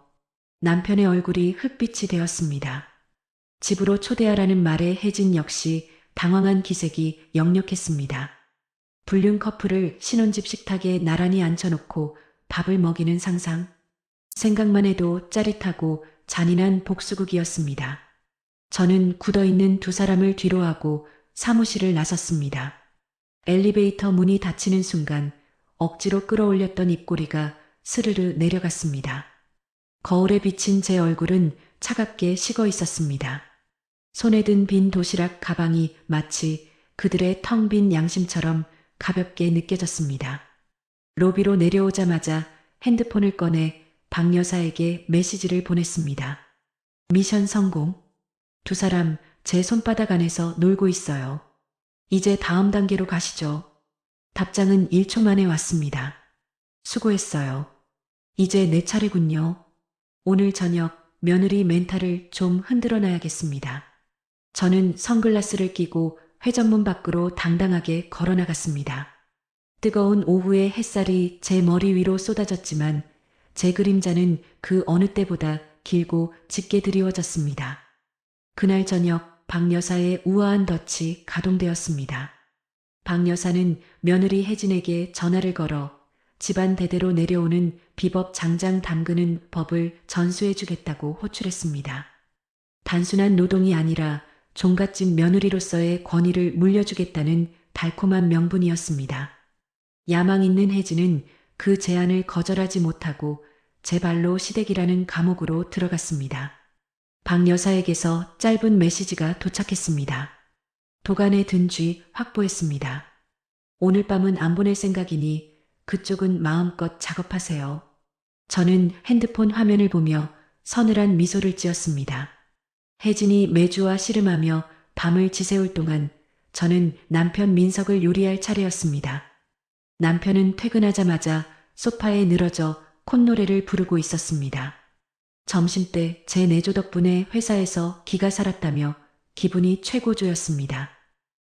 남편의 얼굴이 흙빛이 되었습니다. 집으로 초대하라는 말에 혜진 역시 당황한 기색이 역력했습니다. 불륜 커플을 신혼집 식탁에 나란히 앉혀놓고 밥을 먹이는 상상. 생각만 해도 짜릿하고 잔인한 복수극이었습니다. 저는 굳어있는 두 사람을 뒤로하고 사무실을 나섰습니다. 엘리베이터 문이 닫히는 순간 억지로 끌어올렸던 입꼬리가 스르르 내려갔습니다. 거울에 비친 제 얼굴은 차갑게 식어 있었습니다. 손에 든 빈 도시락 가방이 마치 그들의 텅 빈 양심처럼 가볍게 느껴졌습니다. 로비로 내려오자마자 핸드폰을 꺼내 박 여사에게 메시지를 보냈습니다. 미션 성공. 두 사람 제 손바닥 안에서 놀고 있어요. 이제 다음 단계로 가시죠. 답장은 1초 만에 왔습니다. 수고했어요. 이제 내 차례군요. 오늘 저녁 며느리 멘탈을 좀 흔들어 놔야겠습니다. 저는 선글라스를 끼고 회전문 밖으로 당당하게 걸어나갔습니다. 뜨거운 오후의 햇살이 제 머리 위로 쏟아졌지만 제 그림자는 그 어느 때보다 길고 짙게 드리워졌습니다. 그날 저녁 박 여사의 우아한 덫이 가동되었습니다. 박 여사는 며느리 혜진에게 전화를 걸어 집안 대대로 내려오는 비법 장장 담그는 법을 전수해주겠다고 호출했습니다. 단순한 노동이 아니라 종갓집 며느리로서의 권위를 물려주겠다는 달콤한 명분이었습니다. 야망 있는 혜진은 그 제안을 거절하지 못하고 제 발로 시댁이라는 감옥으로 들어갔습니다. 박 여사에게서 짧은 메시지가 도착했습니다. 도간에 든 쥐 확보했습니다. 오늘 밤은 안 보낼 생각이니 그쪽은 마음껏 작업하세요. 저는 핸드폰 화면을 보며 서늘한 미소를 지었습니다. 혜진이 매주와 씨름하며 밤을 지새울 동안 저는 남편 민석을 요리할 차례였습니다. 남편은 퇴근하자마자 소파에 늘어져 콧노래를 부르고 있었습니다. 점심때 제 내조 덕분에 회사에서 기가 살았다며 기분이 최고조였습니다.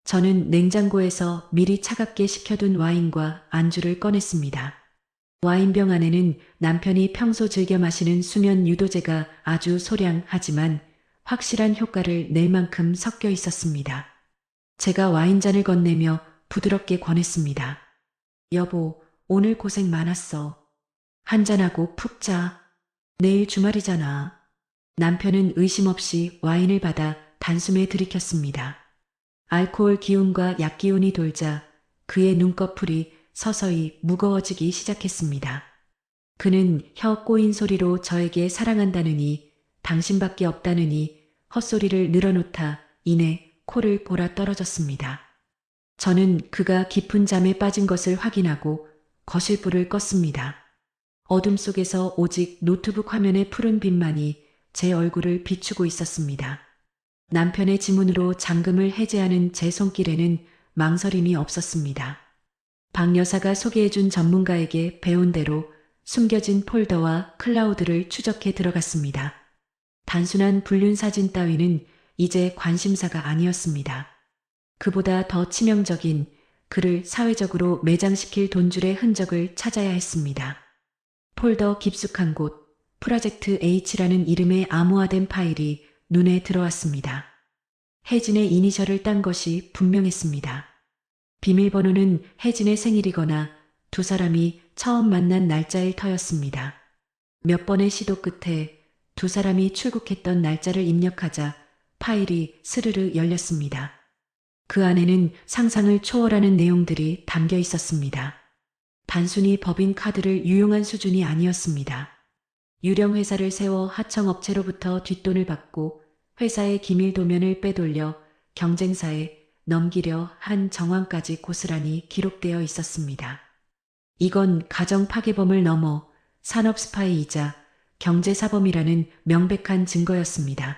저는 냉장고에서 미리 차갑게 식혀둔 와인과 안주를 꺼냈습니다. 와인병 안에는 남편이 평소 즐겨 마시는 수면 유도제가 아주 소량하지만 확실한 효과를 낼 만큼 섞여 있었습니다. 제가 와인잔을 건네며 부드럽게 권했습니다. 여보, 오늘 고생 많았어. 한잔하고 푹 자. 내일 주말이잖아. 남편은 의심 없이 와인을 받아 단숨에 들이켰습니다. 알코올 기운과 약 기운이 돌자 그의 눈꺼풀이 서서히 무거워지기 시작했습니다. 그는 혀 꼬인 소리로 저에게 사랑한다느니 당신밖에 없다느니 헛소리를 늘어놓다 이내 코를 골아 떨어졌습니다. 저는 그가 깊은 잠에 빠진 것을 확인하고 거실불을 껐습니다. 어둠 속에서 오직 노트북 화면의 푸른 빛만이 제 얼굴을 비추고 있었습니다. 남편의 지문으로 잠금을 해제하는 제 손길에는 망설임이 없었습니다. 박 여사가 소개해준 전문가에게 배운 대로 숨겨진 폴더와 클라우드를 추적해 들어갔습니다. 단순한 불륜 사진 따위는 이제 관심사가 아니었습니다. 그보다 더 치명적인 그를 사회적으로 매장시킬 돈줄의 흔적을 찾아야 했습니다. 폴더 깊숙한 곳, 프로젝트 H라는 이름의 암호화된 파일이 눈에 들어왔습니다. 혜진의 이니셜을 딴 것이 분명했습니다. 비밀번호는 혜진의 생일이거나 두 사람이 처음 만난 날짜일 터였습니다. 몇 번의 시도 끝에 두 사람이 출국했던 날짜를 입력하자 파일이 스르르 열렸습니다. 그 안에는 상상을 초월하는 내용들이 담겨 있었습니다. 단순히 법인 카드를 유용한 수준이 아니었습니다. 유령 회사를 세워 하청업체로부터 뒷돈을 받고 회사의 기밀 도면을 빼돌려 경쟁사에 넘기려 한 정황까지 고스란히 기록되어 있었습니다. 이건 가정 파괴범을 넘어 산업 스파이이자 경제사범이라는 명백한 증거였습니다.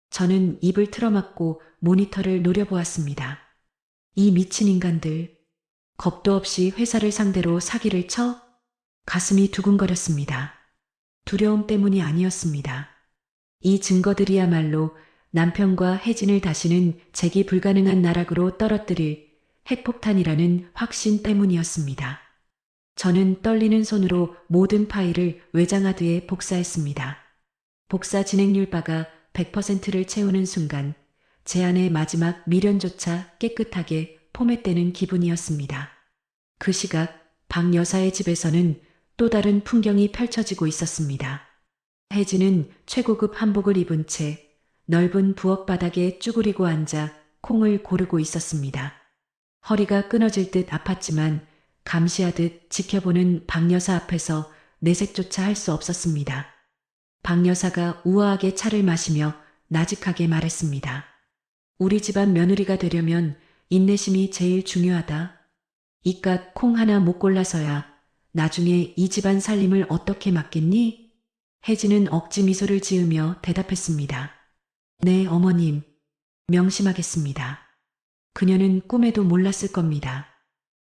저는 입을 틀어막고 모니터를 노려보았습니다. 이 미친 인간들, 겁도 없이 회사를 상대로 사기를 쳐? 가슴이 두근거렸습니다. 두려움 때문이 아니었습니다. 이 증거들이야말로 남편과 혜진을 다시는 재기 불가능한 나락으로 떨어뜨릴 핵폭탄이라는 확신 때문이었습니다. 저는 떨리는 손으로 모든 파일을 외장하드에 복사했습니다. 복사 진행률 바가 100%를 채우는 순간 제 안의 마지막 미련조차 깨끗하게 포맷되는 기분이었습니다. 그 시각 박 여사의 집에서는 또 다른 풍경이 펼쳐지고 있었습니다. 혜진은 최고급 한복을 입은 채 넓은 부엌 바닥에 쭈그리고 앉아 콩을 고르고 있었습니다. 허리가 끊어질 듯 아팠지만 감시하듯 지켜보는 박 여사 앞에서 내색조차 할 수 없었습니다. 박 여사가 우아하게 차를 마시며 나직하게 말했습니다. 우리 집안 며느리가 되려면 인내심이 제일 중요하다. 이깟 콩 하나 못 골라서야 나중에 이 집안 살림을 어떻게 맡겠니? 혜진은 억지 미소를 지으며 대답했습니다. 네, 어머님. 명심하겠습니다. 그녀는 꿈에도 몰랐을 겁니다.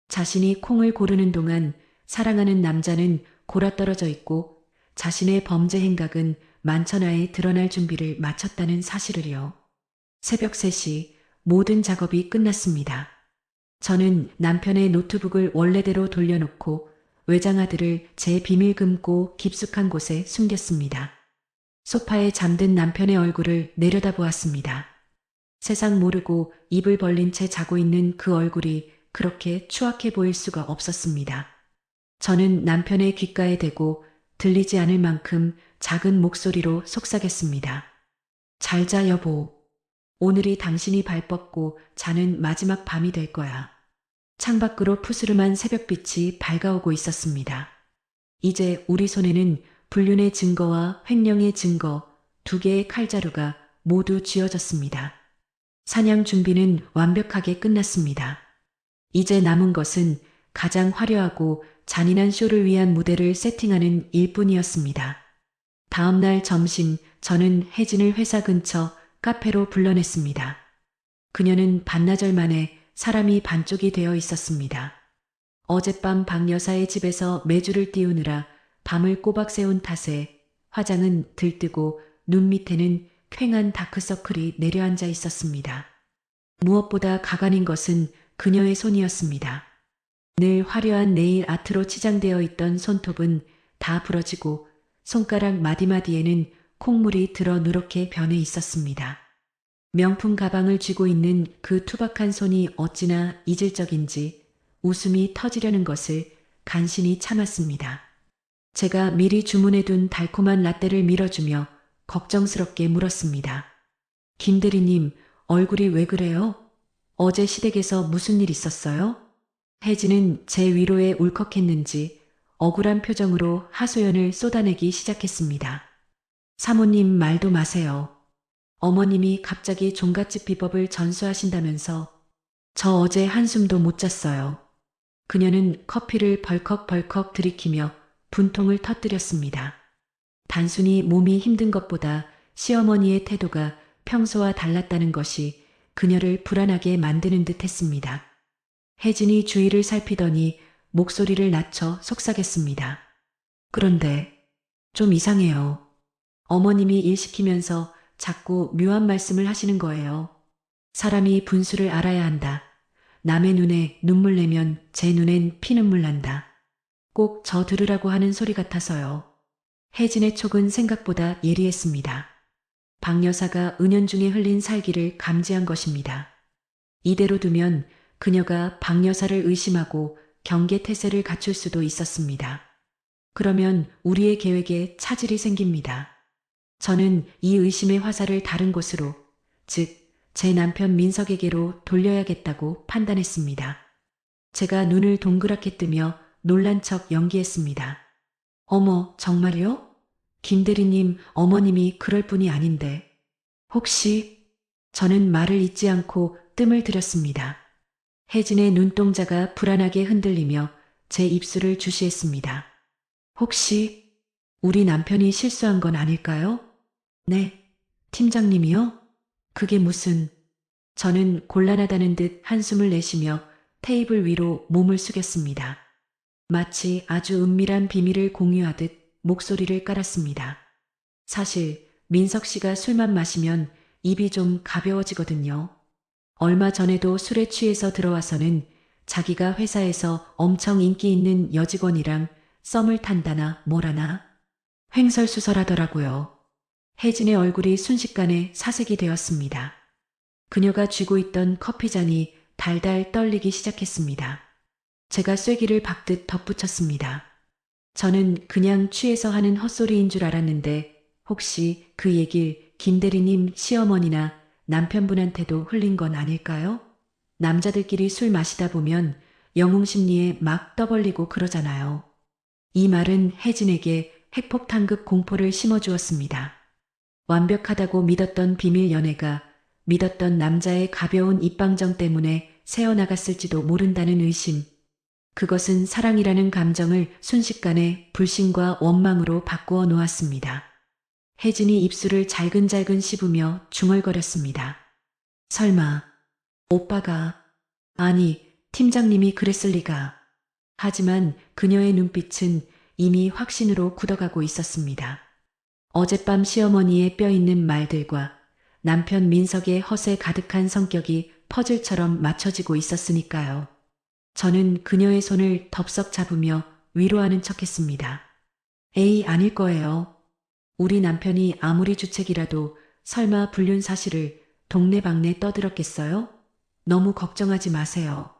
자신이 콩을 고르는 동안 사랑하는 남자는 골아떨어져 있고 자신의 범죄 행각은 만천하에 드러날 준비를 마쳤다는 사실을요. 새벽 3시 모든 작업이 끝났습니다. 저는 남편의 노트북을 원래대로 돌려놓고 외장하드를 제 비밀 금고 깊숙한 곳에 숨겼습니다. 소파에 잠든 남편의 얼굴을 내려다보았습니다. 세상 모르고 입을 벌린 채 자고 있는 그 얼굴이 그렇게 추악해 보일 수가 없었습니다. 저는 남편의 귓가에 대고 들리지 않을 만큼 작은 목소리로 속삭였습니다. 잘 자, 여보. 오늘이 당신이 발 뻗고 자는 마지막 밤이 될 거야. 창밖으로 푸스름한 새벽빛이 밝아오고 있었습니다. 이제 우리 손에는 불륜의 증거와 횡령의 증거 2개의 칼자루가 모두 쥐어졌습니다. 사냥 준비는 완벽하게 끝났습니다. 이제 남은 것은 가장 화려하고 잔인한 쇼를 위한 무대를 세팅하는 일뿐이었습니다. 다음 날 점심 저는 혜진을 회사 근처 카페로 불러냈습니다. 그녀는 반나절 만에 사람이 반쪽이 되어 있었습니다. 어젯밤 박 여사의 집에서 매주를 띄우느라 밤을 꼬박 새운 탓에 화장은 들뜨고 눈 밑에는 퀭한 다크서클이 내려앉아 있었습니다. 무엇보다 가관인 것은 그녀의 손이었습니다. 늘 화려한 네일 아트로 치장되어 있던 손톱은 다 부러지고 손가락 마디마디에는 콩물이 들어 누렇게 변해 있었습니다. 명품 가방을 쥐고 있는 그 투박한 손이 어찌나 이질적인지 웃음이 터지려는 것을 간신히 참았습니다. 제가 미리 주문해둔 달콤한 라떼를 밀어주며 걱정스럽게 물었습니다. 김 대리님, 얼굴이 왜 그래요? 어제 시댁에서 무슨 일 있었어요? 혜진은 제 위로에 울컥했는지 억울한 표정으로 하소연을 쏟아내기 시작했습니다. 사모님 말도 마세요. 어머님이 갑자기 종갓집 비법을 전수하신다면서 저 어제 한숨도 못 잤어요. 그녀는 커피를 벌컥벌컥 들이키며 분통을 터뜨렸습니다. 단순히 몸이 힘든 것보다 시어머니의 태도가 평소와 달랐다는 것이 그녀를 불안하게 만드는 듯 했습니다. 혜진이 주위를 살피더니 목소리를 낮춰 속삭였습니다. 그런데 좀 이상해요. 어머님이 일 시키면서 자꾸 묘한 말씀을 하시는 거예요. 사람이 분수를 알아야 한다. 남의 눈에 눈물 내면 제 눈엔 피눈물 난다. 꼭 저 들으라고 하는 소리 같아서요. 혜진의 촉은 생각보다 예리했습니다. 박 여사가 은연중에 흘린 살기를 감지한 것입니다. 이대로 두면 그녀가 박 여사를 의심하고 경계태세를 갖출 수도 있었습니다. 그러면 우리의 계획에 차질이 생깁니다. 저는 이 의심의 화살을 다른 곳으로, 즉, 제 남편 민석에게로 돌려야겠다고 판단했습니다. 제가 눈을 동그랗게 뜨며 놀란 척 연기했습니다. 어머, 정말요? 김 대리님, 어머님이 그럴 분이 아닌데. 혹시? 저는 말을 잇지 않고 뜸을 들였습니다. 혜진의 눈동자가 불안하게 흔들리며 제 입술을 주시했습니다. 혹시 우리 남편이 실수한 건 아닐까요? 네, 팀장님이요? 그게 무슨... 저는 곤란하다는 듯 한숨을 내쉬며 테이블 위로 몸을 숙였습니다. 마치 아주 은밀한 비밀을 공유하듯 목소리를 깔았습니다. 사실 민석 씨가 술만 마시면 입이 좀 가벼워지거든요. 얼마 전에도 술에 취해서 들어와서는 자기가 회사에서 엄청 인기 있는 여직원이랑 썸을 탄다나 뭐라나 횡설수설하더라고요. 혜진의 얼굴이 순식간에 사색이 되었습니다. 그녀가 쥐고 있던 커피잔이 달달 떨리기 시작했습니다. 제가 쐐기를 박듯 덧붙였습니다. 저는 그냥 취해서 하는 헛소리인 줄 알았는데 혹시 그 얘길 김 대리님 시어머니나 남편분한테도 흘린 건 아닐까요? 남자들끼리 술 마시다 보면 영웅심리에 막 떠벌리고 그러잖아요. 이 말은 혜진에게 핵폭탄급 공포를 심어주었습니다. 완벽하다고 믿었던 비밀 연애가 믿었던 남자의 가벼운 입방정 때문에 새어나갔을지도 모른다는 의심. 그것은 사랑이라는 감정을 순식간에 불신과 원망으로 바꾸어 놓았습니다. 혜진이 입술을 잘근잘근 씹으며 중얼거렸습니다. 설마 오빠가... 아니, 팀장님이 그랬을 리가. 하지만 그녀의 눈빛은 이미 확신으로 굳어가고 있었습니다. 어젯밤 시어머니의 뼈있는 말들과 남편 민석의 허세 가득한 성격이 퍼즐처럼 맞춰지고 있었으니까요. 저는 그녀의 손을 덥석 잡으며 위로하는 척했습니다. 에이, 아닐 거예요. 우리 남편이 아무리 주책이라도 설마 불륜 사실을 동네방네 떠들었겠어요? 너무 걱정하지 마세요.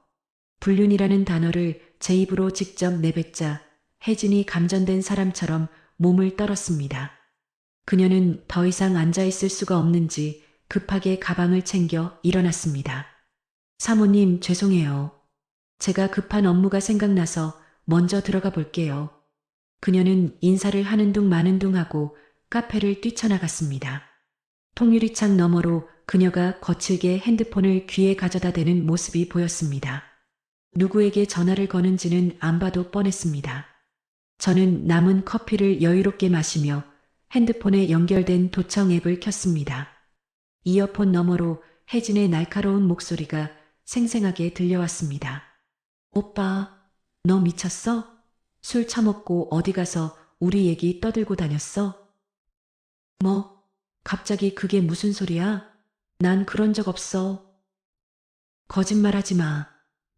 불륜이라는 단어를 제 입으로 직접 내뱉자 혜진이 감전된 사람처럼 몸을 떨었습니다. 그녀는 더 이상 앉아있을 수가 없는지 급하게 가방을 챙겨 일어났습니다. 사모님, 죄송해요. 제가 급한 업무가 생각나서 먼저 들어가 볼게요. 그녀는 인사를 하는 둥 마는 둥 하고 카페를 뛰쳐나갔습니다. 통유리창 너머로 그녀가 거칠게 핸드폰을 귀에 가져다 대는 모습이 보였습니다. 누구에게 전화를 거는지는 안 봐도 뻔했습니다. 저는 남은 커피를 여유롭게 마시며 핸드폰에 연결된 도청 앱을 켰습니다. 이어폰 너머로 혜진의 날카로운 목소리가 생생하게 들려왔습니다. 오빠, 너 미쳤어? 술 처먹고 어디 가서 우리 얘기 떠들고 다녔어? 뭐, 갑자기 그게 무슨 소리야? 난 그런 적 없어. 거짓말하지 마.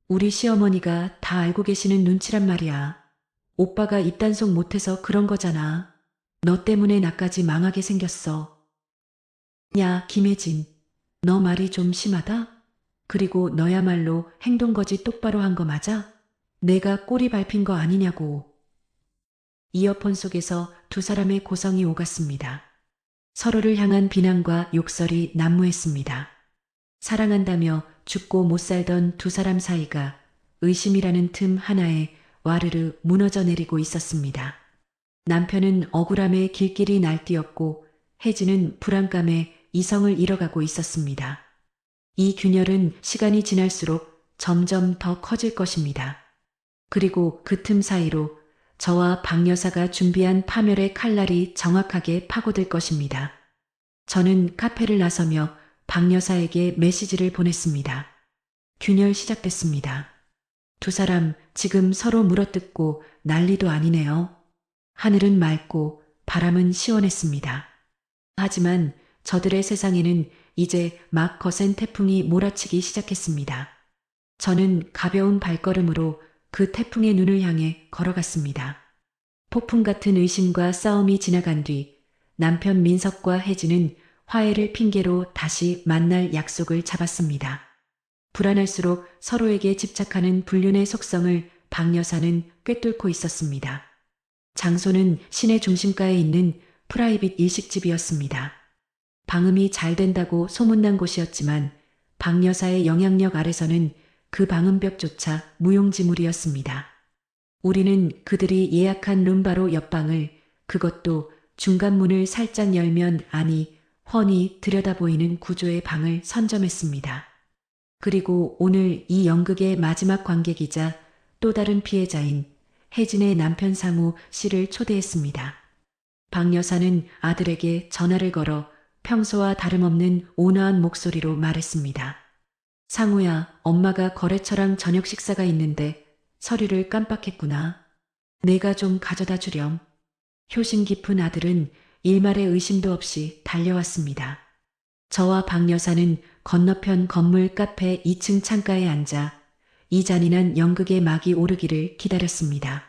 우리 시어머니가 다 알고 계시는 눈치란 말이야. 오빠가 입단속 못해서 그런 거잖아. 너 때문에 나까지 망하게 생겼어. 야, 김혜진. 너 말이 좀 심하다? 그리고 너야말로 행동거지 똑바로 한 거 맞아? 내가 꼬리 밟힌 거 아니냐고. 이어폰 속에서 두 사람의 고성이 오갔습니다. 서로를 향한 비난과 욕설이 난무했습니다. 사랑한다며 죽고 못 살던 두 사람 사이가 의심이라는 틈 하나에 와르르 무너져 내리고 있었습니다. 남편은 억울함에 길길이 날뛰었고 혜진은 불안감에 이성을 잃어가고 있었습니다. 이 균열은 시간이 지날수록 점점 더 커질 것입니다. 그리고 그 틈 사이로 저와 박 여사가 준비한 파멸의 칼날이 정확하게 파고들 것입니다. 저는 카페를 나서며 박 여사에게 메시지를 보냈습니다. 균열 시작됐습니다. 두 사람 지금 서로 물어뜯고 난리도 아니네요. 하늘은 맑고 바람은 시원했습니다. 하지만 저들의 세상에는 이제 막 거센 태풍이 몰아치기 시작했습니다. 저는 가벼운 발걸음으로 그 태풍의 눈을 향해 걸어갔습니다. 폭풍 같은 의심과 싸움이 지나간 뒤 남편 민석과 혜진은 화해를 핑계로 다시 만날 약속을 잡았습니다. 불안할수록 서로에게 집착하는 불륜의 속성을 박 여사는 꿰뚫고 있었습니다. 장소는 시내 중심가에 있는 프라이빗 일식집이었습니다. 방음이 잘 된다고 소문난 곳이었지만 박 여사의 영향력 아래서는 그 방음벽조차 무용지물이었습니다. 우리는 그들이 예약한 룸바로 옆방을, 그것도 중간문을 살짝 열면 안이 훤히 들여다보이는 구조의 방을 선점했습니다. 그리고 오늘 이 연극의 마지막 관객이자 또 다른 피해자인 혜진의 남편 상우 씨를 초대했습니다. 박 여사는 아들에게 전화를 걸어 평소와 다름없는 온화한 목소리로 말했습니다. 상우야, 엄마가 거래처랑 저녁 식사가 있는데 서류를 깜빡했구나. 내가 좀 가져다 주렴. 효심 깊은 아들은 일말의 의심도 없이 달려왔습니다. 저와 박 여사는 건너편 건물 카페 2층 창가에 앉아 이 잔인한 연극의 막이 오르기를 기다렸습니다.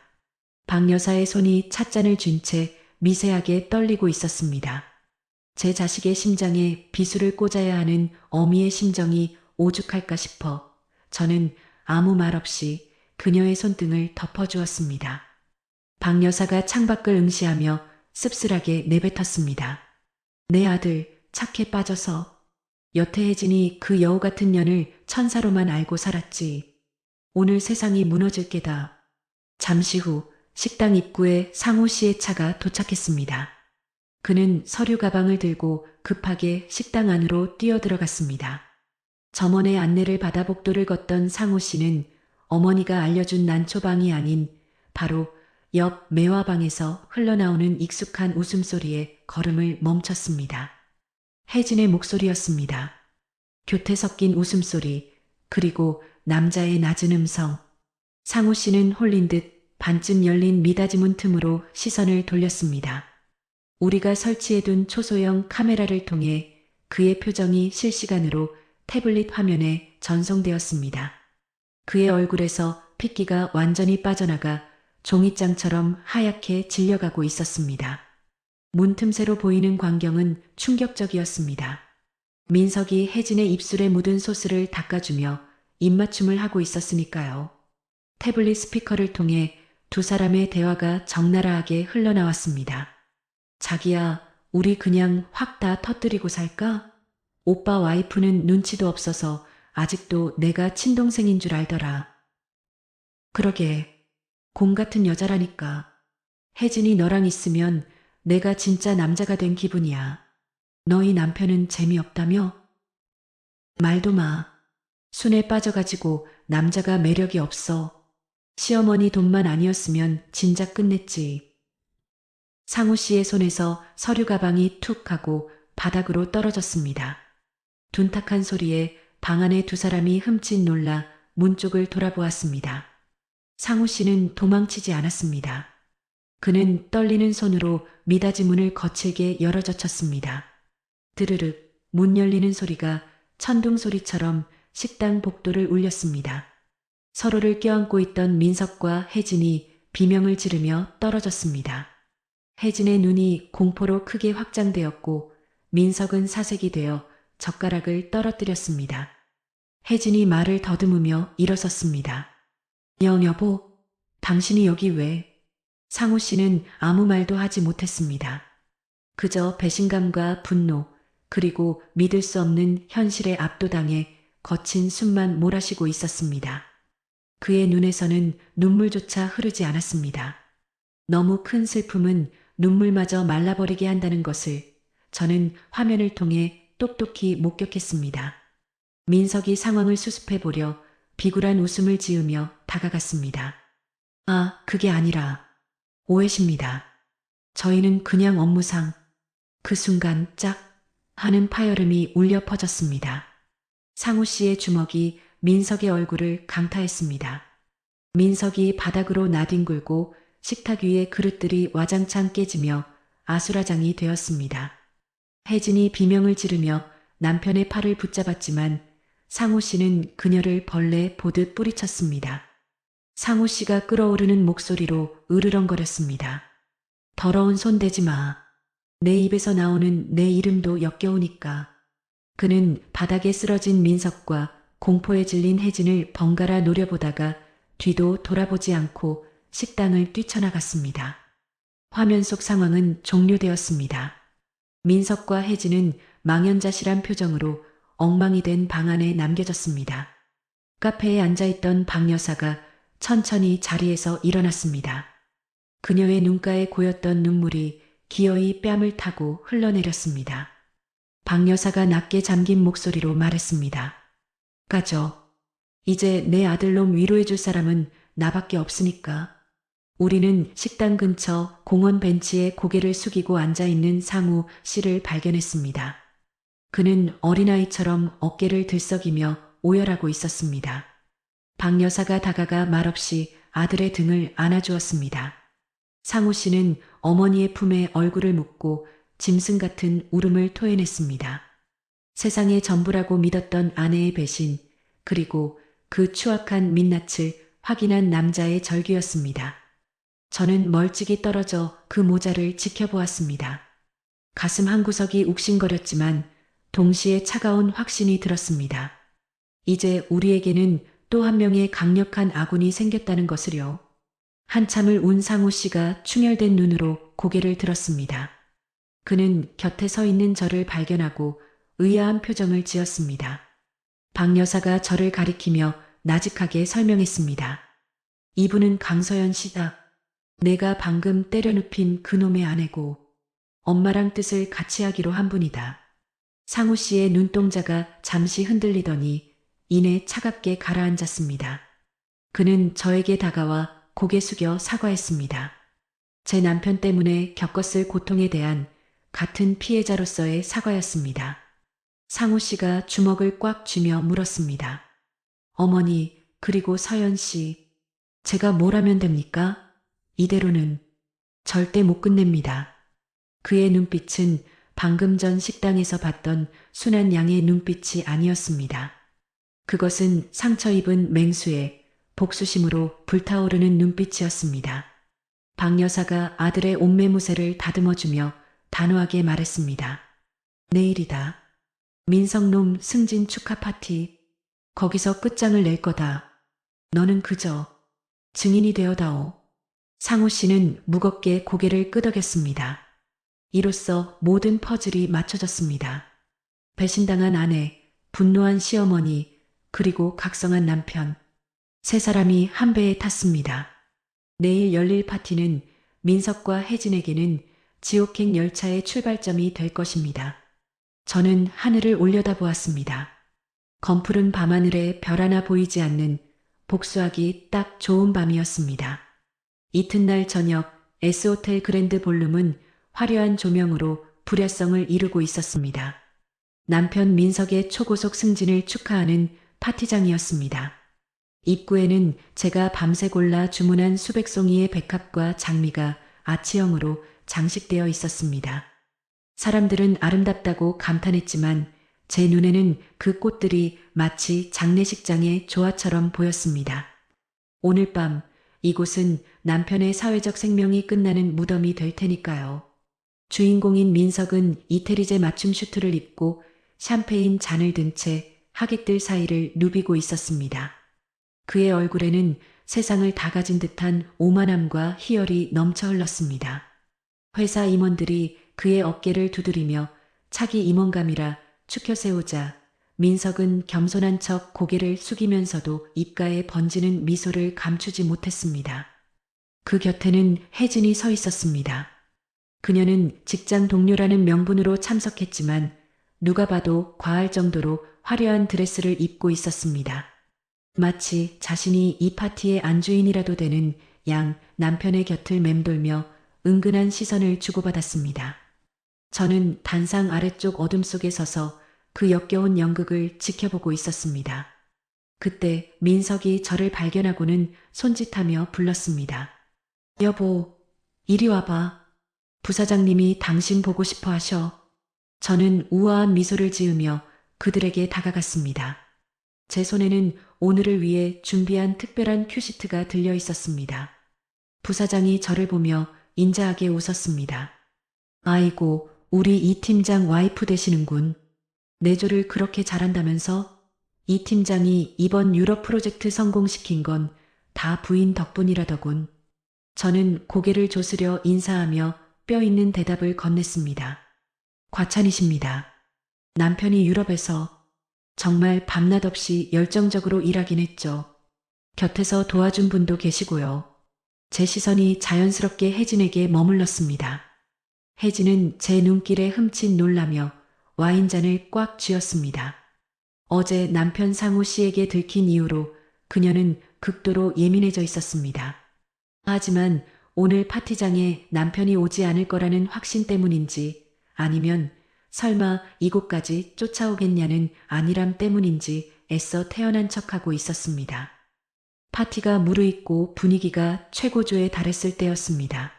박 여사의 손이 찻잔을 쥔 채 미세하게 떨리고 있었습니다. 제 자식의 심장에 비수를 꽂아야 하는 어미의 심정이 오죽할까 싶어 저는 아무 말 없이 그녀의 손등을 덮어주었습니다. 박 여사가 창밖을 응시하며 씁쓸하게 내뱉었습니다. 내 아들 착해 빠져서 여태 혜진이 그 여우 같은 년을 천사로만 알고 살았지. 오늘 세상이 무너질 게다. 잠시 후 식당 입구에 상우 씨의 차가 도착했습니다. 그는 서류 가방을 들고 급하게 식당 안으로 뛰어들어갔습니다. 점원의 안내를 받아 복도를 걷던 상우 씨는 어머니가 알려준 난초방이 아닌 바로 옆 매화방에서 흘러나오는 익숙한 웃음소리에 걸음을 멈췄습니다. 혜진의 목소리였습니다. 교태 섞인 웃음소리, 그리고 남자의 낮은 음성. 상우 씨는 홀린 듯 반쯤 열린 미닫이 문 틈으로 시선을 돌렸습니다. 우리가 설치해둔 초소형 카메라를 통해 그의 표정이 실시간으로 태블릿 화면에 전송되었습니다. 그의 얼굴에서 핏기가 완전히 빠져나가 종이장처럼 하얗게 질려가고 있었습니다. 문 틈새로 보이는 광경은 충격적이었습니다. 민석이 혜진의 입술에 묻은 소스를 닦아주며 입맞춤을 하고 있었으니까요. 태블릿 스피커를 통해 두 사람의 대화가 적나라하게 흘러나왔습니다. 자기야, 우리 그냥 확 다 터뜨리고 살까? 오빠 와이프는 눈치도 없어서 아직도 내가 친동생인 줄 알더라. 그러게, 곰 같은 여자라니까. 혜진이 너랑 있으면 내가 진짜 남자가 된 기분이야. 너희 남편은 재미없다며? 말도 마. 순에 빠져가지고 남자가 매력이 없어. 시어머니 돈만 아니었으면 진작 끝냈지. 상우 씨의 손에서 서류 가방이 툭 하고 바닥으로 떨어졌습니다. 둔탁한 소리에 방 안에 두 사람이 흠칫 놀라 문 쪽을 돌아보았습니다. 상우 씨는 도망치지 않았습니다. 그는 떨리는 손으로 미닫이 문을 거칠게 열어젖혔습니다. 드르륵 문 열리는 소리가 천둥 소리처럼 식당 복도를 울렸습니다. 서로를 껴안고 있던 민석과 혜진이 비명을 지르며 떨어졌습니다. 혜진의 눈이 공포로 크게 확장되었고 민석은 사색이 되어 젓가락을 떨어뜨렸습니다. 혜진이 말을 더듬으며 일어섰습니다. 여보, 당신이 여기 왜? 상우 씨는 아무 말도 하지 못했습니다. 그저 배신감과 분노, 그리고 믿을 수 없는 현실에 압도당해 거친 숨만 몰아쉬고 있었습니다. 그의 눈에서는 눈물조차 흐르지 않았습니다. 너무 큰 슬픔은 눈물마저 말라버리게 한다는 것을 저는 화면을 통해 똑똑히 목격했습니다. 민석이 상황을 수습해 보려 비굴한 웃음을 지으며 다가갔습니다. 아, 그게 아니라 오해십니다. 저희는 그냥 업무상. 그 순간 짝 하는 파열음이 울려 퍼졌습니다. 상우 씨의 주먹이 민석의 얼굴을 강타했습니다. 민석이 바닥으로 나뒹굴고 식탁 위의 그릇들이 와장창 깨지며 아수라장이 되었습니다. 혜진이 비명을 지르며 남편의 팔을 붙잡았지만 상우 씨는 그녀를 벌레 보듯 뿌리쳤습니다. 상우 씨가 끓어오르는 목소리로 으르렁거렸습니다. 더러운 손 대지 마. 내 입에서 나오는 내 이름도 역겨우니까. 그는 바닥에 쓰러진 민석과 공포에 질린 혜진을 번갈아 노려보다가 뒤도 돌아보지 않고 식당을 뛰쳐나갔습니다. 화면 속 상황은 종료되었습니다. 민석과 혜진은 망연자실한 표정으로 엉망이 된 방 안에 남겨졌습니다. 카페에 앉아있던 박 여사가 천천히 자리에서 일어났습니다. 그녀의 눈가에 고였던 눈물이 기어이 뺨을 타고 흘러내렸습니다. 박 여사가 낮게 잠긴 목소리로 말했습니다. 가져. 이제 내 아들놈 위로해줄 사람은 나밖에 없으니까. 우리는 식당 근처 공원 벤치에 고개를 숙이고 앉아있는 상우 씨를 발견했습니다. 그는 어린아이처럼 어깨를 들썩이며 오열하고 있었습니다. 박 여사가 다가가 말없이 아들의 등을 안아주었습니다. 상우 씨는 어머니의 품에 얼굴을 묻고 짐승 같은 울음을 토해냈습니다. 세상의 전부라고 믿었던 아내의 배신, 그리고 그 추악한 민낯을 확인한 남자의 절규였습니다. 저는 멀찍이 떨어져 그 모자를 지켜보았습니다. 가슴 한구석이 욱신거렸지만 동시에 차가운 확신이 들었습니다. 이제 우리에게는 또 한 명의 강력한 아군이 생겼다는 것을요. 한참을 운 상우 씨가 충혈된 눈으로 고개를 들었습니다. 그는 곁에 서 있는 저를 발견하고 의아한 표정을 지었습니다. 박 여사가 저를 가리키며 나직하게 설명했습니다. 이분은 강서연 씨다. 내가 방금 때려눕힌 그놈의 아내고 엄마랑 뜻을 같이 하기로 한 분이다. 상우 씨의 눈동자가 잠시 흔들리더니 이내 차갑게 가라앉았습니다. 그는 저에게 다가와 고개 숙여 사과했습니다. 제 남편 때문에 겪었을 고통에 대한 같은 피해자로서의 사과였습니다. 상우 씨가 주먹을 꽉 쥐며 물었습니다. 어머니, 그리고 서연 씨, 제가 뭘 하면 됩니까? 이대로는 절대 못 끝냅니다. 그의 눈빛은 방금 전 식당에서 봤던 순한 양의 눈빛이 아니었습니다. 그것은 상처 입은 맹수의 복수심으로 불타오르는 눈빛이었습니다. 박 여사가 아들의 옷매무새를 다듬어주며 단호하게 말했습니다. 내일이다. 민석놈 승진 축하 파티. 거기서 끝장을 낼 거다. 너는 그저 증인이 되어다오. 상우 씨는 무겁게 고개를 끄덕였습니다. 이로써 모든 퍼즐이 맞춰졌습니다. 배신당한 아내, 분노한 시어머니, 그리고 각성한 남편. 세 사람이 한 배에 탔습니다. 내일 열릴 파티는 민석과 혜진에게는 지옥행 열차의 출발점이 될 것입니다. 저는 하늘을 올려다보았습니다. 검푸른 밤하늘에 별 하나 보이지 않는 복수하기 딱 좋은 밤이었습니다. 이튿날 저녁 S호텔 그랜드 볼룸은 화려한 조명으로 불야성을 이루고 있었습니다. 남편 민석의 초고속 승진을 축하하는 파티장이었습니다. 입구에는 제가 밤새 골라 주문한 수백 송이의 백합과 장미가 아치형으로 장식되어 있었습니다. 사람들은 아름답다고 감탄했지만 제 눈에는 그 꽃들이 마치 장례식장의 조화처럼 보였습니다. 오늘 밤 이곳은 남편의 사회적 생명이 끝나는 무덤이 될 테니까요. 주인공인 민석은 이태리제 맞춤 슈트를 입고 샴페인 잔을 든 채 하객들 사이를 누비고 있었습니다. 그의 얼굴에는 세상을 다 가진 듯한 오만함과 희열이 넘쳐 흘렀습니다. 회사 임원들이 그의 어깨를 두드리며 차기 임원감이라 축혀 세우자 민석은 겸손한 척 고개를 숙이면서도 입가에 번지는 미소를 감추지 못했습니다. 그 곁에는 혜진이 서 있었습니다. 그녀는 직장 동료라는 명분으로 참석했지만 누가 봐도 과할 정도로 화려한 드레스를 입고 있었습니다. 마치 자신이 이 파티의 안주인이라도 되는 양 남편의 곁을 맴돌며 은근한 시선을 주고받았습니다. 저는 단상 아래쪽 어둠 속에 서서 그 역겨운 연극을 지켜보고 있었습니다. 그때 민석이 저를 발견하고는 손짓하며 불렀습니다. 여보, 이리 와봐. 부사장님이 당신 보고 싶어 하셔. 저는 우아한 미소를 지으며 그들에게 다가갔습니다. 제 손에는 오늘을 위해 준비한 특별한 큐시트가 들려 있었습니다. 부사장이 저를 보며 인자하게 웃었습니다. 아이고, 우리 이 팀장 와이프 되시는군. 내조를 그렇게 잘한다면서? 이 팀장이 이번 유럽 프로젝트 성공시킨 건 다 부인 덕분이라더군. 저는 고개를 조스려 인사하며 뼈 있는 대답을 건넸습니다. 과찬이십니다. 남편이 유럽에서 정말 밤낮 없이 열정적으로 일하긴 했죠. 곁에서 도와준 분도 계시고요. 제 시선이 자연스럽게 혜진에게 머물렀습니다. 혜진은 제 눈길에 흠칫 놀라며 와인잔을 꽉 쥐었습니다. 어제 남편 상우 씨에게 들킨 이후로 그녀는 극도로 예민해져 있었습니다. 하지만 오늘 파티장에 남편이 오지 않을 거라는 확신 때문인지 아니면 설마 이곳까지 쫓아오겠냐는 안일함 때문인지 애써 태연한 척하고 있었습니다. 파티가 무르익고 분위기가 최고조에 달했을 때였습니다.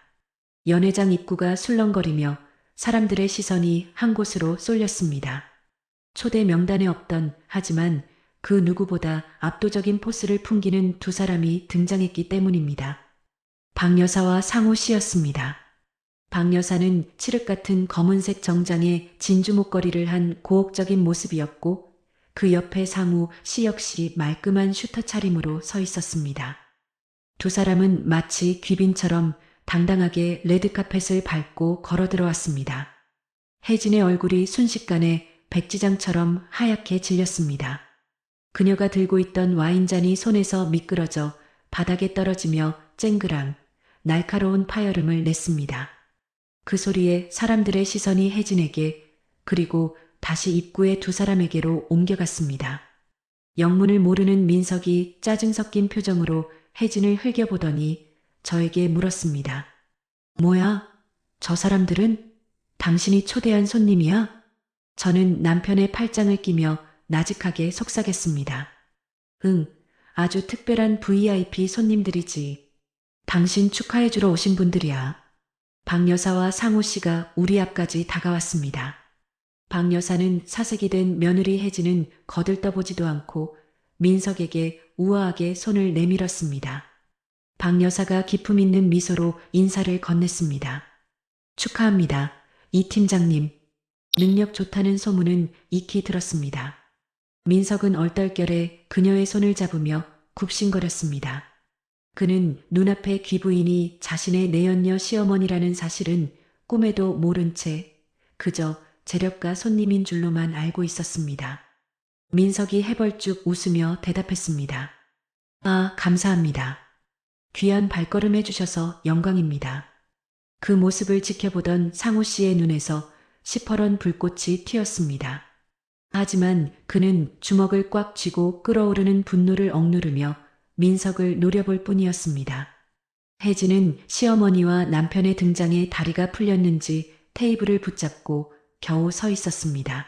연회장 입구가 술렁거리며 사람들의 시선이 한 곳으로 쏠렸습니다. 초대 명단에 없던 하지만 그 누구보다 압도적인 포스를 풍기는 두 사람이 등장했기 때문입니다. 박 여사와 상우 씨였습니다. 박 여사는 칠흑 같은 검은색 정장에 진주 목걸이를 한 고혹적인 모습이었고 그 옆에 상우 씨 역시 말끔한 슈터 차림으로 서 있었습니다. 두 사람은 마치 귀빈처럼 당당하게 레드카펫을 밟고 걸어 들어왔습니다. 혜진의 얼굴이 순식간에 백지장처럼 하얗게 질렸습니다. 그녀가 들고 있던 와인잔이 손에서 미끄러져 바닥에 떨어지며 쨍그랑 날카로운 파열음을 냈습니다. 그 소리에 사람들의 시선이 혜진에게 그리고 다시 입구의 두 사람에게로 옮겨갔습니다. 영문을 모르는 민석이 짜증 섞인 표정으로 혜진을 흘겨보더니 저에게 물었습니다. 뭐야? 저 사람들은? 당신이 초대한 손님이야? 저는 남편의 팔짱을 끼며 나직하게 속삭였습니다. 응, 아주 특별한 VIP 손님들이지. 당신 축하해주러 오신 분들이야. 박 여사와 상우 씨가 우리 앞까지 다가왔습니다. 박 여사는 사색이 된 며느리 혜진은 거들떠보지도 않고 민석에게 우아하게 손을 내밀었습니다. 박 여사가 기품 있는 미소로 인사를 건넸습니다. 축하합니다. 이 팀장님. 능력 좋다는 소문은 익히 들었습니다. 민석은 얼떨결에 그녀의 손을 잡으며 굽신거렸습니다. 그는 눈앞의 귀부인이 자신의 내연녀 시어머니라는 사실은 꿈에도 모른 채 그저 재력가 손님인 줄로만 알고 있었습니다. 민석이 해벌쭉 웃으며 대답했습니다. 아, 감사합니다. 귀한 발걸음 해주셔서 영광입니다. 그 모습을 지켜보던 상우 씨의 눈에서 시퍼런 불꽃이 튀었습니다. 하지만 그는 주먹을 꽉 쥐고 끓어오르는 분노를 억누르며 민석을 노려볼 뿐이었습니다. 혜진은 시어머니와 남편의 등장에 다리가 풀렸는지 테이블을 붙잡고 겨우 서 있었습니다.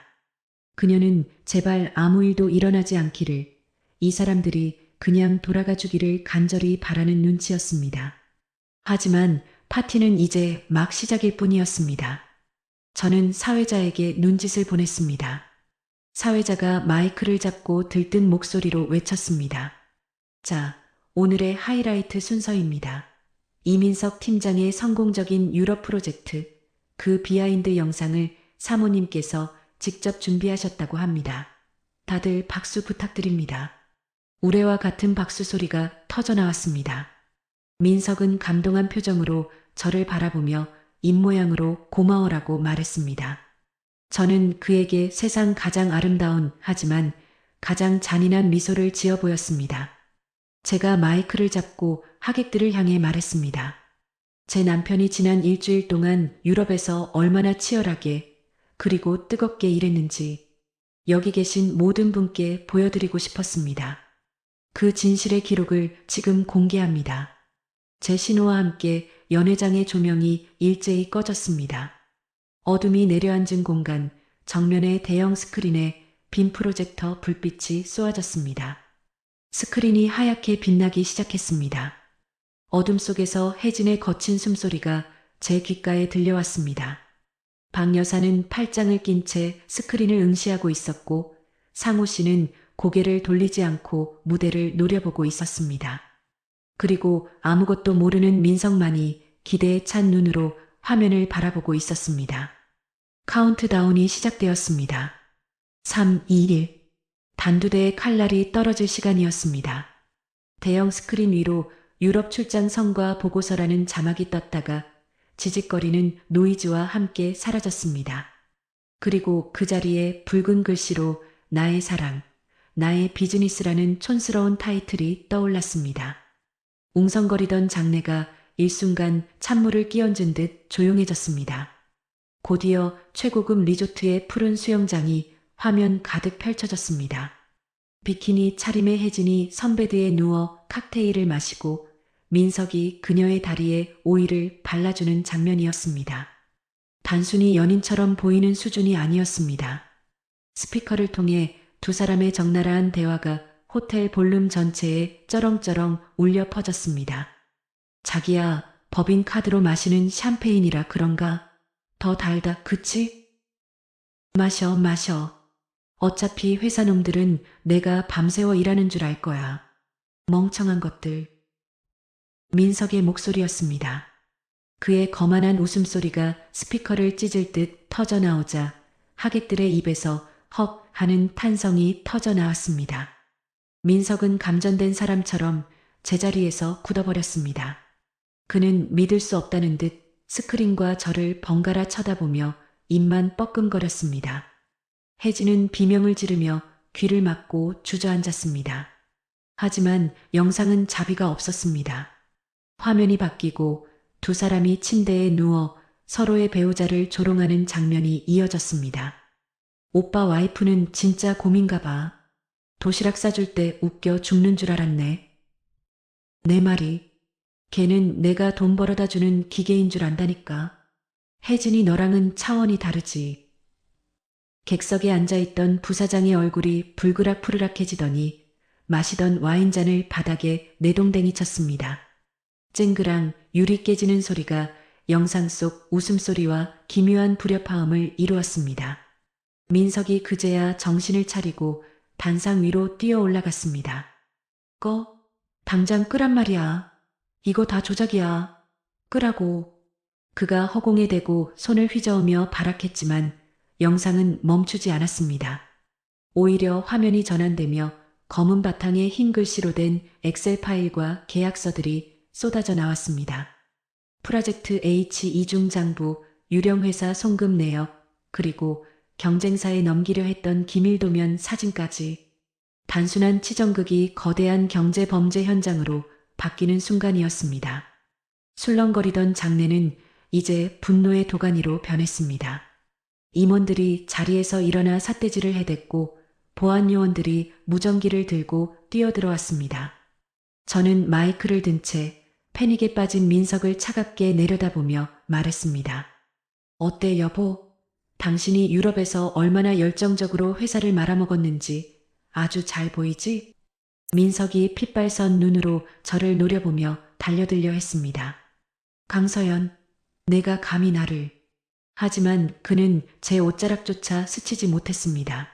그녀는 제발 아무 일도 일어나지 않기를, 이 사람들이 그냥 돌아가 주기를 간절히 바라는 눈치였습니다. 하지만 파티는 이제 막 시작일 뿐이었습니다. 저는 사회자에게 눈짓을 보냈습니다. 사회자가 마이크를 잡고 들뜬 목소리로 외쳤습니다. 자, 오늘의 하이라이트 순서입니다. 이민석 팀장의 성공적인 유럽 프로젝트, 그 비하인드 영상을 사모님께서 직접 준비하셨다고 합니다. 다들 박수 부탁드립니다. 우레와 같은 박수 소리가 터져나왔습니다. 민석은 감동한 표정으로 저를 바라보며 입모양으로 고마워라고 말했습니다. 저는 그에게 세상 가장 아름다운 하지만 가장 잔인한 미소를 지어 보였습니다. 제가 마이크를 잡고 하객들을 향해 말했습니다. 제 남편이 지난 일주일 동안 유럽에서 얼마나 치열하게 그리고 뜨겁게 일했는지 여기 계신 모든 분께 보여드리고 싶었습니다. 그 진실의 기록을 지금 공개합니다. 제 신호와 함께 연회장의 조명이 일제히 꺼졌습니다. 어둠이 내려앉은 공간, 정면의 대형 스크린에 빔 프로젝터 불빛이 쏘아졌습니다. 스크린이 하얗게 빛나기 시작했습니다. 어둠 속에서 혜진의 거친 숨소리가 제 귓가에 들려왔습니다. 박 여사는 팔짱을 낀 채 스크린을 응시하고 있었고 상우 씨는 고개를 돌리지 않고 무대를 노려보고 있었습니다. 그리고 아무것도 모르는 민석만이 기대에 찬 눈으로 화면을 바라보고 있었습니다. 카운트다운이 시작되었습니다. 3, 2, 1. 단두대의 칼날이 떨어질 시간이었습니다. 대형 스크린 위로 유럽 출장 성과 보고서라는 자막이 떴다가 지직거리는 노이즈와 함께 사라졌습니다. 그리고 그 자리에 붉은 글씨로 나의 사랑, 나의 비즈니스라는 촌스러운 타이틀이 떠올랐습니다. 웅성거리던 장내가 일순간 찬물을 끼얹은 듯 조용해졌습니다. 곧이어 최고급 리조트의 푸른 수영장이 화면 가득 펼쳐졌습니다. 비키니 차림의 혜진이 선베드에 누워 칵테일을 마시고 민석이 그녀의 다리에 오일을 발라주는 장면이었습니다. 단순히 연인처럼 보이는 수준이 아니었습니다. 스피커를 통해 두 사람의 적나라한 대화가 호텔 볼룸 전체에 쩌렁쩌렁 울려 퍼졌습니다. 자기야, 법인카드로 마시는 샴페인이라 그런가? 더 달다, 그치? 마셔, 마셔. 어차피 회사 놈들은 내가 밤새워 일하는 줄 알 거야. 멍청한 것들. 민석의 목소리였습니다. 그의 거만한 웃음소리가 스피커를 찢을 듯 터져나오자 하객들의 입에서 헉 하는 탄성이 터져나왔습니다. 민석은 감전된 사람처럼 제자리에서 굳어버렸습니다. 그는 믿을 수 없다는 듯 스크린과 저를 번갈아 쳐다보며 입만 뻐끔거렸습니다. 혜진은 비명을 지르며 귀를 막고 주저앉았습니다. 하지만 영상은 자비가 없었습니다. 화면이 바뀌고 두 사람이 침대에 누워 서로의 배우자를 조롱하는 장면이 이어졌습니다. 오빠 와이프는 진짜 곰인가 봐. 도시락 싸줄 때 웃겨 죽는 줄 알았네. 내 말이. 걔는 내가 돈 벌어다 주는 기계인 줄 안다니까. 혜진이 너랑은 차원이 다르지. 객석에 앉아있던 부사장의 얼굴이 불그락푸르락해지더니 마시던 와인잔을 바닥에 내동댕이 쳤습니다. 쨍그랑 유리 깨지는 소리가 영상 속 웃음소리와 기묘한 불협화음을 이루었습니다. 민석이 그제야 정신을 차리고 단상 위로 뛰어 올라갔습니다. 꺼? 당장 끄란 말이야. 이거 다 조작이야. 끄라고. 그가 허공에 대고 손을 휘저으며 발악했지만 영상은 멈추지 않았습니다. 오히려 화면이 전환되며 검은 바탕에 흰 글씨로 된 엑셀 파일과 계약서들이 쏟아져 나왔습니다. 프로젝트 H 이중장부, 유령회사 송금 내역, 그리고 경쟁사에 넘기려 했던 기밀도면 사진까지. 단순한 치정극이 거대한 경제범죄 현장으로 바뀌는 순간이었습니다. 술렁거리던 장내는 이제 분노의 도가니로 변했습니다. 임원들이 자리에서 일어나 삿대질을 해댔고 보안 요원들이 무전기를 들고 뛰어들어왔습니다. 저는 마이크를 든 채 패닉에 빠진 민석을 차갑게 내려다보며 말했습니다. 어때 여보? 당신이 유럽에서 얼마나 열정적으로 회사를 말아먹었는지 아주 잘 보이지? 민석이 핏발선 눈으로 저를 노려보며 달려들려 했습니다. 강서연, 내가 감히 나를. 하지만 그는 제 옷자락조차 스치지 못했습니다.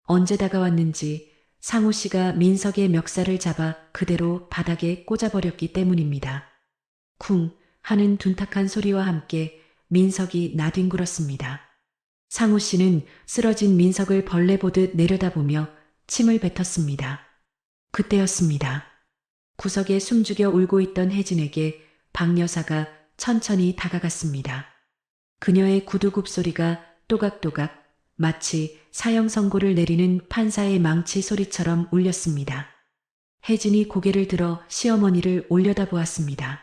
언제 다가왔는지 상우 씨가 민석의 멱살을 잡아 그대로 바닥에 꽂아버렸기 때문입니다. 쿵 하는 둔탁한 소리와 함께 민석이 나뒹굴었습니다. 상우 씨는 쓰러진 민석을 벌레 보듯 내려다보며 침을 뱉었습니다. 그때였습니다. 구석에 숨죽여 울고 있던 혜진에게 박 여사가 천천히 다가갔습니다. 그녀의 구두굽 소리가 또각또각 마치 사형 선고를 내리는 판사의 망치 소리처럼 울렸습니다. 혜진이 고개를 들어 시어머니를 올려다보았습니다.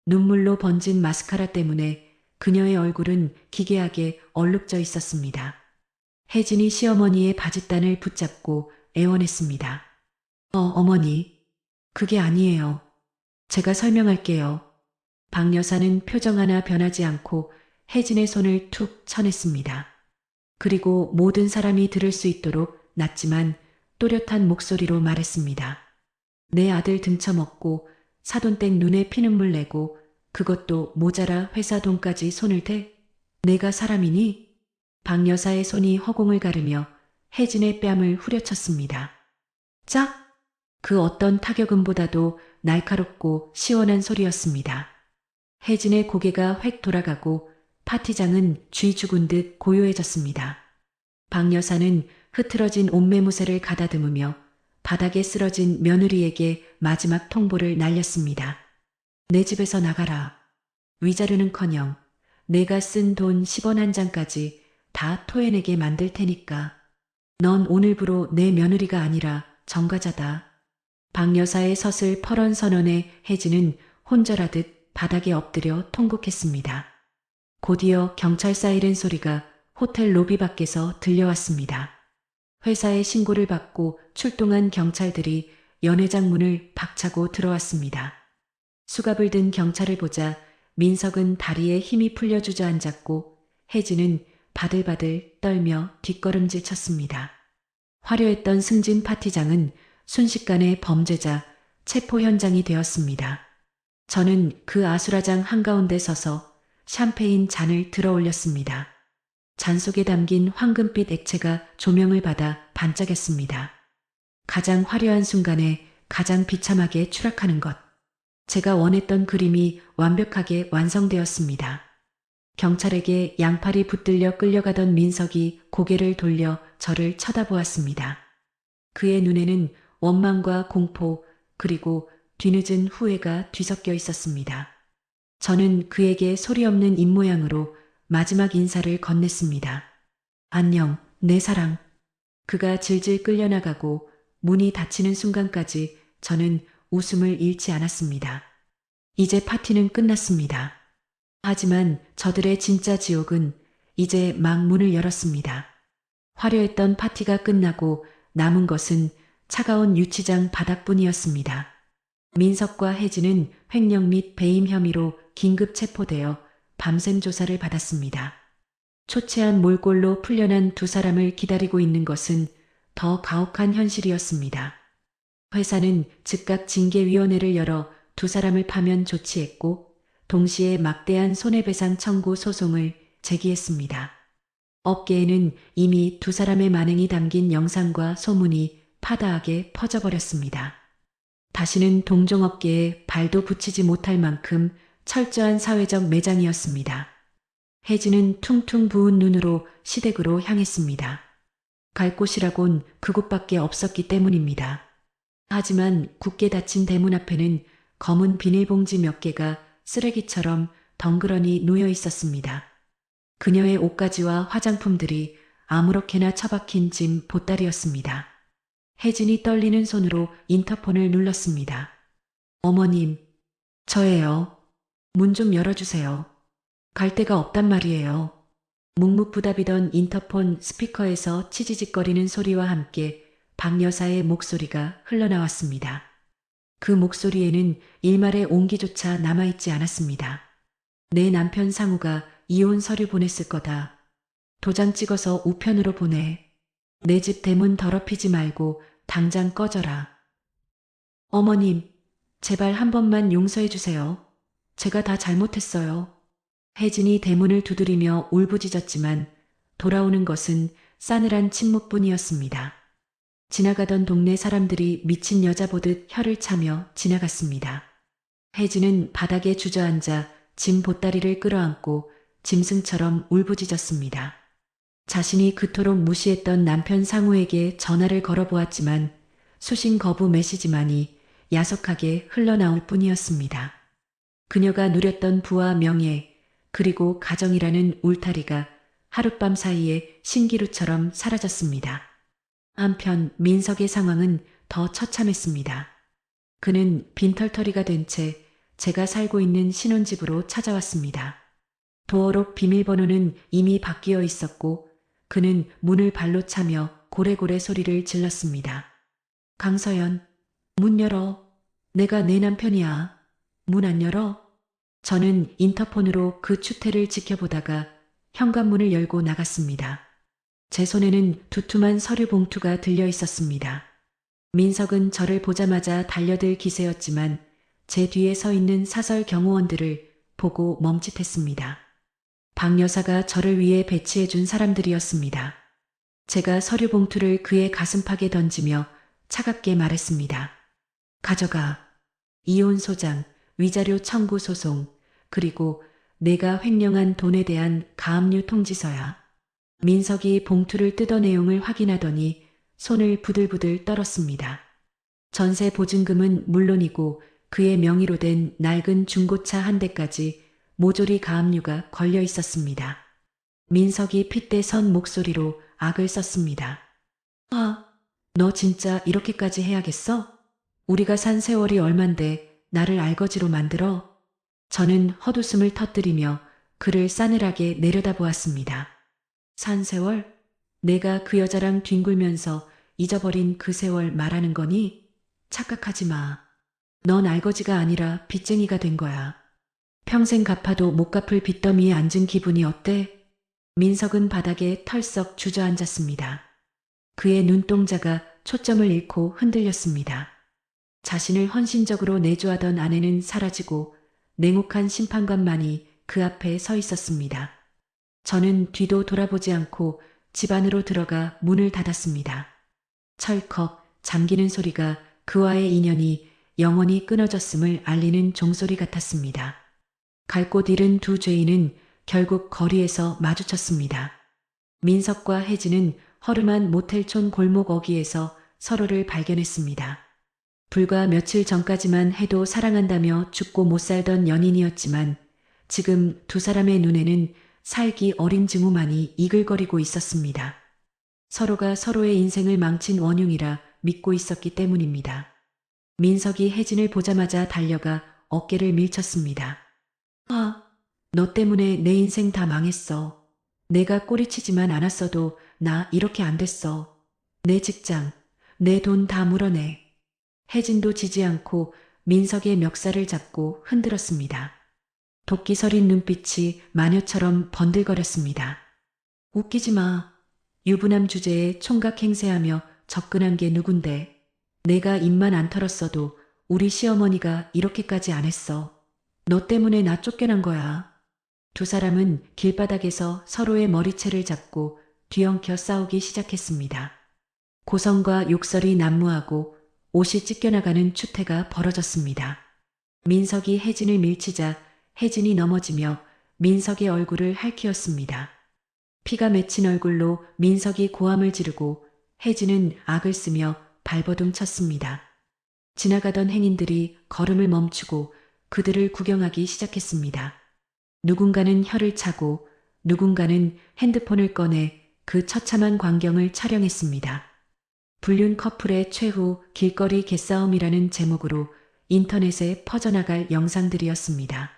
눈물로 번진 마스카라 때문에 그녀의 얼굴은 기괴하게 얼룩져 있었습니다. 혜진이 시어머니의 바짓단을 붙잡고 애원했습니다. 어머니, 그게 아니에요. 제가 설명할게요. 박 여사는 표정 하나 변하지 않고 혜진의 손을 툭 쳐냈습니다. 그리고 모든 사람이 들을 수 있도록 낮지만 또렷한 목소리로 말했습니다. 내 아들 등쳐먹고 사돈댁 눈에 피눈물 내고 그것도 모자라 회사 돈까지 손을 대? 내가 사람이니? 박 여사의 손이 허공을 가르며 혜진의 뺨을 후려쳤습니다. 짝! 그 어떤 타격음보다도 날카롭고 시원한 소리였습니다. 혜진의 고개가 획 돌아가고 파티장은 쥐 죽은 듯 고요해졌습니다. 박 여사는 흐트러진 옷매무새를 가다듬으며 바닥에 쓰러진 며느리에게 마지막 통보를 날렸습니다. 내 집에서 나가라. 위자료는커녕 내가 쓴 돈 10원 한 장까지 다 토해내게 만들 테니까. 넌 오늘부로 내 며느리가 아니라 정가자다. 박 여사의 서슬 퍼런 선언에 혜진은 혼절하듯 바닥에 엎드려 통곡했습니다. 곧이어 경찰 사이렌 소리가 호텔 로비 밖에서 들려왔습니다. 회사에 신고를 받고 출동한 경찰들이 연회장 문을 박차고 들어왔습니다. 수갑을 든 경찰을 보자 민석은 다리에 힘이 풀려 주저앉았고 혜진은 바들바들 떨며 뒷걸음질 쳤습니다. 화려했던 승진 파티장은 순식간에 범죄자 체포 현장이 되었습니다. 저는 그 아수라장 한가운데 서서 샴페인 잔을 들어 올렸습니다. 잔 속에 담긴 황금빛 액체가 조명을 받아 반짝였습니다. 가장 화려한 순간에 가장 비참하게 추락하는 것. 제가 원했던 그림이 완벽하게 완성되었습니다. 경찰에게 양팔이 붙들려 끌려가던 민석이 고개를 돌려 저를 쳐다보았습니다. 그의 눈에는 원망과 공포 그리고 뒤늦은 후회가 뒤섞여 있었습니다. 저는 그에게 소리 없는 입모양으로 마지막 인사를 건넸습니다. 안녕, 내 사랑. 그가 질질 끌려나가고 문이 닫히는 순간까지 저는 웃음을 잃지 않았습니다. 이제 파티는 끝났습니다. 하지만 저들의 진짜 지옥은 이제 막 문을 열었습니다. 화려했던 파티가 끝나고 남은 것은 차가운 유치장 바닥뿐이었습니다. 민석과 혜진은 횡령 및 배임 혐의로 긴급 체포되어 밤샘 조사를 받았습니다. 초췌한 몰골로 풀려난 두 사람을 기다리고 있는 것은 더 가혹한 현실이었습니다. 회사는 즉각 징계위원회를 열어 두 사람을 파면 조치했고 동시에 막대한 손해배상 청구 소송을 제기했습니다. 업계에는 이미 두 사람의 만행이 담긴 영상과 소문이 파다하게 퍼져버렸습니다. 다시는 동종업계에 발도 붙이지 못할 만큼 철저한 사회적 매장이었습니다. 혜진은 퉁퉁 부은 눈으로 시댁으로 향했습니다. 갈 곳이라곤 그곳밖에 없었기 때문입니다. 하지만 굳게 닫힌 대문 앞에는 검은 비닐봉지 몇 개가 쓰레기처럼 덩그러니 놓여 있었습니다. 그녀의 옷가지와 화장품들이 아무렇게나 처박힌 짐 보따리였습니다. 혜진이 떨리는 손으로 인터폰을 눌렀습니다. 어머님, 저예요. 문 좀 열어주세요. 갈 데가 없단 말이에요. 묵묵부답이던 인터폰 스피커에서 치지직거리는 소리와 함께 박 여사의 목소리가 흘러나왔습니다. 그 목소리에는 일말의 온기조차 남아있지 않았습니다. 내 남편 상우가 이혼 서류 보냈을 거다. 도장 찍어서 우편으로 보내. 내 집 대문 더럽히지 말고 당장 꺼져라. 어머님, 제발 한 번만 용서해 주세요. 제가 다 잘못했어요. 혜진이 대문을 두드리며 울부짖었지만 돌아오는 것은 싸늘한 침묵뿐이었습니다. 지나가던 동네 사람들이 미친 여자 보듯 혀를 차며 지나갔습니다. 혜진은 바닥에 주저앉아 짐 보따리를 끌어안고 짐승처럼 울부짖었습니다. 자신이 그토록 무시했던 남편 상우에게 전화를 걸어보았지만 수신 거부 메시지만이 야속하게 흘러나올 뿐이었습니다. 그녀가 누렸던 부와 명예, 그리고 가정이라는 울타리가 하룻밤 사이에 신기루처럼 사라졌습니다. 한편 민석의 상황은 더 처참했습니다. 그는 빈털터리가 된 채 제가 살고 있는 신혼집으로 찾아왔습니다. 도어록 비밀번호는 이미 바뀌어 있었고 그는 문을 발로 차며 고래고래 소리를 질렀습니다. 강서연, 문 열어. 내가 내 남편이야. 문 안 열어? 저는 인터폰으로 그 추태를 지켜보다가 현관문을 열고 나갔습니다. 제 손에는 두툼한 서류 봉투가 들려 있었습니다. 민석은 저를 보자마자 달려들 기세였지만 제 뒤에 서 있는 사설 경호원들을 보고 멈칫했습니다. 박 여사가 저를 위해 배치해준 사람들이었습니다. 제가 서류 봉투를 그의 가슴팍에 던지며 차갑게 말했습니다. 가져가. 이혼 소장, 위자료 청구 소송, 그리고 내가 횡령한 돈에 대한 가압류 통지서야. 민석이 봉투를 뜯어 내용을 확인하더니 손을 부들부들 떨었습니다. 전세 보증금은 물론이고 그의 명의로 된 낡은 중고차 한 대까지 모조리 가압류가 걸려 있었습니다. 민석이 핏대 선 목소리로 악을 썼습니다. 아, 너 진짜 이렇게까지 해야겠어? 우리가 산 세월이 얼만데 나를 알거지로 만들어? 저는 헛웃음을 터뜨리며 그를 싸늘하게 내려다보았습니다. 산 세월? 내가 그 여자랑 뒹굴면서 잊어버린 그 세월 말하는 거니? 착각하지 마. 넌 알거지가 아니라 빚쟁이가 된 거야. 평생 갚아도 못 갚을 빚더미에 앉은 기분이 어때? 민석은 바닥에 털썩 주저앉았습니다. 그의 눈동자가 초점을 잃고 흔들렸습니다. 자신을 헌신적으로 내조하던 아내는 사라지고 냉혹한 심판관만이 그 앞에 서 있었습니다. 저는 뒤도 돌아보지 않고 집 안으로 들어가 문을 닫았습니다. 철컥 잠기는 소리가 그와의 인연이 영원히 끊어졌음을 알리는 종소리 같았습니다. 갈 곳 잃은 두 죄인은 결국 거리에서 마주쳤습니다. 민석과 혜진은 허름한 모텔촌 골목 어귀에서 서로를 발견했습니다. 불과 며칠 전까지만 해도 사랑한다며 죽고 못 살던 연인이었지만 지금 두 사람의 눈에는 살기 어린 증오만이 이글거리고 있었습니다. 서로가 서로의 인생을 망친 원흉이라 믿고 있었기 때문입니다. 민석이 혜진을 보자마자 달려가 어깨를 밀쳤습니다. 아, 너 때문에 내 인생 다 망했어. 내가 꼬리치지만 않았어도 나 이렇게 안 됐어. 내 직장, 내 돈 다 물어내. 혜진도 지지 않고 민석의 멱살을 잡고 흔들었습니다. 도끼 서린 눈빛이 마녀처럼 번들거렸습니다. 웃기지 마. 유부남 주제에 총각 행세하며 접근한 게 누군데. 내가 입만 안 털었어도 우리 시어머니가 이렇게까지 안 했어. 너 때문에 나 쫓겨난 거야. 두 사람은 길바닥에서 서로의 머리채를 잡고 뒤엉켜 싸우기 시작했습니다. 고성과 욕설이 난무하고 옷이 찢겨나가는 추태가 벌어졌습니다. 민석이 혜진을 밀치자 혜진이 넘어지며 민석의 얼굴을 핥히었습니다. 피가 맺힌 얼굴로 민석이 고함을 지르고 혜진은 악을 쓰며 발버둥 쳤습니다. 지나가던 행인들이 걸음을 멈추고 그들을 구경하기 시작했습니다. 누군가는 혀를 차고 누군가는 핸드폰을 꺼내 그 처참한 광경을 촬영했습니다. 불륜 커플의 최후 길거리 개싸움이라는 제목으로 인터넷에 퍼져나갈 영상들이었습니다.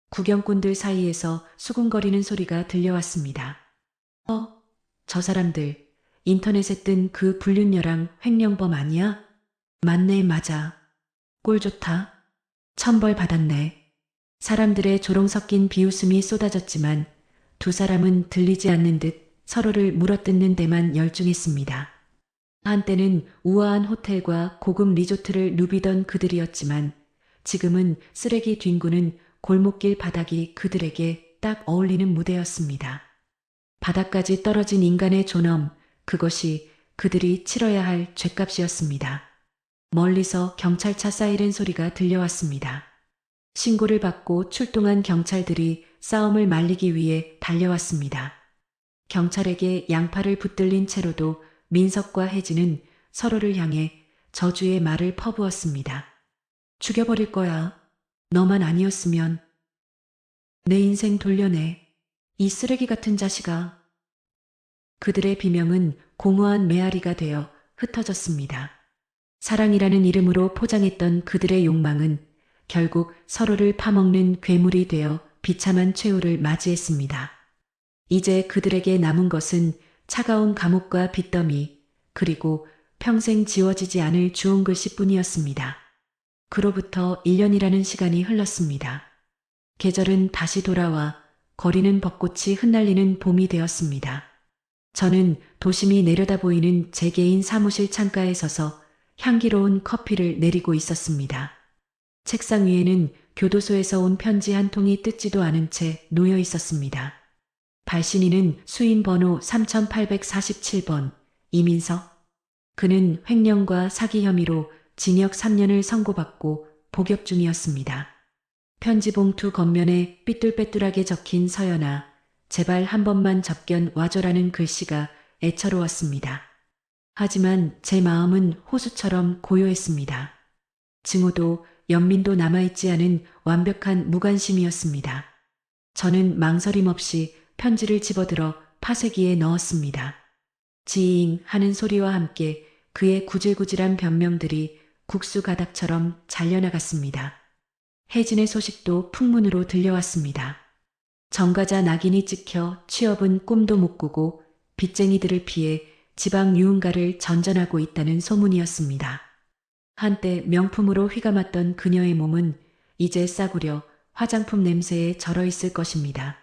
구경꾼들 사이에서 수군거리는 소리가 들려왔습니다. 저 사람들 인터넷에 뜬 그 불륜녀랑 횡령범 아니야? 맞네, 맞아. 꼴 좋다. 천벌 받았네. 사람들의 조롱 섞인 비웃음이 쏟아졌지만 두 사람은 들리지 않는 듯 서로를 물어뜯는 데만 열중했습니다. 한때는 우아한 호텔과 고급 리조트를 누비던 그들이었지만 지금은 쓰레기 뒹구는 골목길 바닥이 그들에게 딱 어울리는 무대였습니다. 바닥까지 떨어진 인간의 존엄, 그것이 그들이 치러야 할 죗값이었습니다. 멀리서 경찰차 사이렌 소리가 들려왔습니다. 신고를 받고 출동한 경찰들이 싸움을 말리기 위해 달려왔습니다. 경찰에게 양팔을 붙들린 채로도 민석과 혜진은 서로를 향해 저주의 말을 퍼부었습니다. 죽여버릴 거야. 너만 아니었으면. 내 인생 돌려내. 이 쓰레기 같은 자식아. 그들의 비명은 공허한 메아리가 되어 흩어졌습니다. 사랑이라는 이름으로 포장했던 그들의 욕망은 결국 서로를 파먹는 괴물이 되어 비참한 최후를 맞이했습니다. 이제 그들에게 남은 것은 차가운 감옥과 빚더미, 그리고 평생 지워지지 않을 주홍 글씨뿐이었습니다. 그로부터 1년이라는 시간이 흘렀습니다. 계절은 다시 돌아와 거리는 벚꽃이 흩날리는 봄이 되었습니다. 저는 도심이 내려다 보이는 제 개인 사무실 창가에 서서 향기로운 커피를 내리고 있었습니다. 책상 위에는 교도소에서 온 편지 한 통이 뜯지도 않은 채 놓여 있었습니다. 발신인은 수인 번호 3847번 이민석. 그는 횡령과 사기 혐의로 징역 3년을 선고받고 복역 중이었습니다. 편지 봉투 겉면에 삐뚤빼뚤하게 적힌 서연아, 제발 한 번만 접견 와줘라는 글씨가 애처로웠습니다. 하지만 제 마음은 호수처럼 고요했습니다. 증오도 연민도 남아있지 않은 완벽한 무관심이었습니다. 저는 망설임 없이 편지를 집어들어 파쇄기에 넣었습니다. 지잉 하는 소리와 함께 그의 구질구질한 변명들이 국수 가닥처럼 잘려나갔습니다. 혜진의 소식도 풍문으로 들려왔습니다. 정과자 낙인이 찍혀 취업은 꿈도 못 꾸고 빚쟁이들을 피해 지방 유흥가를 전전하고 있다는 소문이었습니다. 한때 명품으로 휘감았던 그녀의 몸은 이제 싸구려 화장품 냄새에 절어 있을 것입니다.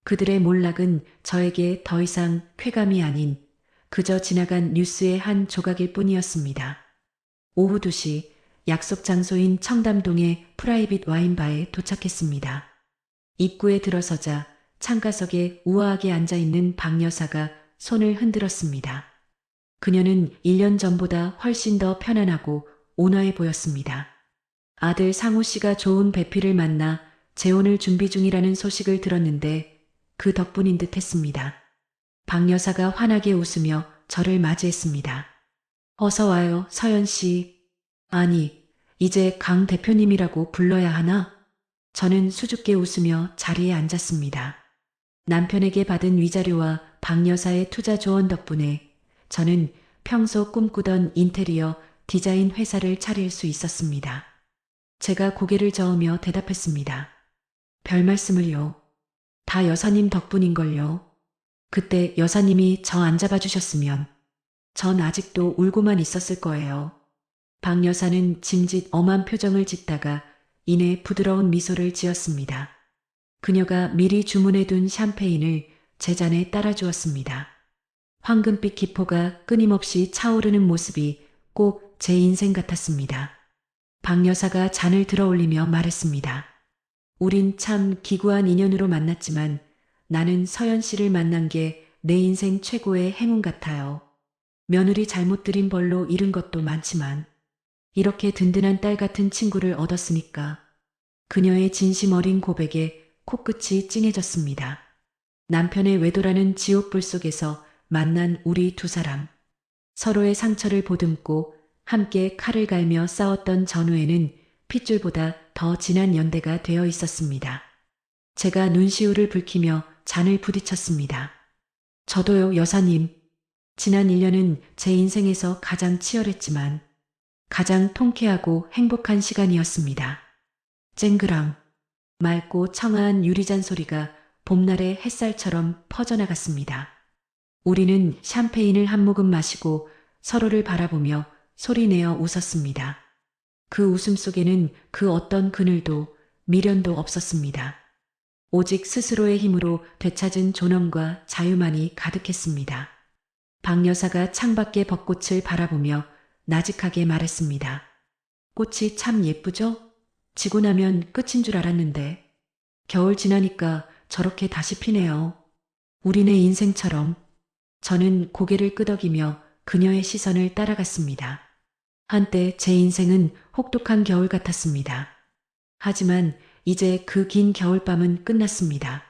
그들의 몰락은 저에게 더 이상 쾌감이 아닌 그저 지나간 뉴스의 한 조각일 뿐이었습니다. 오후 2시 약속 장소인 청담동의 프라이빗 와인바에 도착했습니다. 입구에 들어서자 창가석에 우아하게 앉아있는 박 여사가 손을 흔들었습니다. 그녀는 1년 전보다 훨씬 더 편안하고 온화해 보였습니다. 아들 상우 씨가 좋은 배필을 만나 재혼을 준비 중이라는 소식을 들었는데 그 덕분인 듯 했습니다. 박 여사가 환하게 웃으며 저를 맞이했습니다. 어서 와요, 서연 씨. 아니, 이제 강 대표님이라고 불러야 하나? 저는 수줍게 웃으며 자리에 앉았습니다. 남편에게 받은 위자료와 박 여사의 투자 조언 덕분에 저는 평소 꿈꾸던 인테리어 디자인 회사를 차릴 수 있었습니다. 제가 고개를 저으며 대답했습니다. 별 말씀을요. 다 여사님 덕분인걸요. 그때 여사님이 저 안 잡아주셨으면 전 아직도 울고만 있었을 거예요. 박 여사는 짐짓 엄한 표정을 짓다가 이내 부드러운 미소를 지었습니다. 그녀가 미리 주문해둔 샴페인을 제 잔에 따라주었습니다. 황금빛 기포가 끊임없이 차오르는 모습이 꼭 제 인생 같았습니다. 박 여사가 잔을 들어올리며 말했습니다. 우린 참 기구한 인연으로 만났지만 나는 서연 씨를 만난 게 내 인생 최고의 행운 같아요. 며느리 잘못 들인 벌로 잃은 것도 많지만 이렇게 든든한 딸 같은 친구를 얻었으니까. 그녀의 진심 어린 고백에 코끝이 찡해졌습니다. 남편의 외도라는 지옥불 속에서 만난 우리 두 사람. 서로의 상처를 보듬고 함께 칼을 갈며 싸웠던 전후에는 핏줄보다 더 진한 연대가 되어 있었습니다. 제가 눈시울을 붉히며 잔을 부딪혔습니다. 저도요, 여사님. 지난 1년은 제 인생에서 가장 치열했지만 가장 통쾌하고 행복한 시간이었습니다. 쨍그랑 맑고 청아한 유리잔 소리가 봄날의 햇살처럼 퍼져나갔습니다. 우리는 샴페인을 한 모금 마시고 서로를 바라보며 소리내어 웃었습니다. 그 웃음 속에는 그 어떤 그늘도 미련도 없었습니다. 오직 스스로의 힘으로 되찾은 존엄과 자유만이 가득했습니다. 박 여사가 창밖의 벚꽃을 바라보며 나직하게 말했습니다. 꽃이 참 예쁘죠? 지고 나면 끝인 줄 알았는데 겨울 지나니까 저렇게 다시 피네요. 우리네 인생처럼. 저는 고개를 끄덕이며 그녀의 시선을 따라갔습니다. 한때 제 인생은 혹독한 겨울 같았습니다. 하지만 이제 그 긴 겨울밤은 끝났습니다.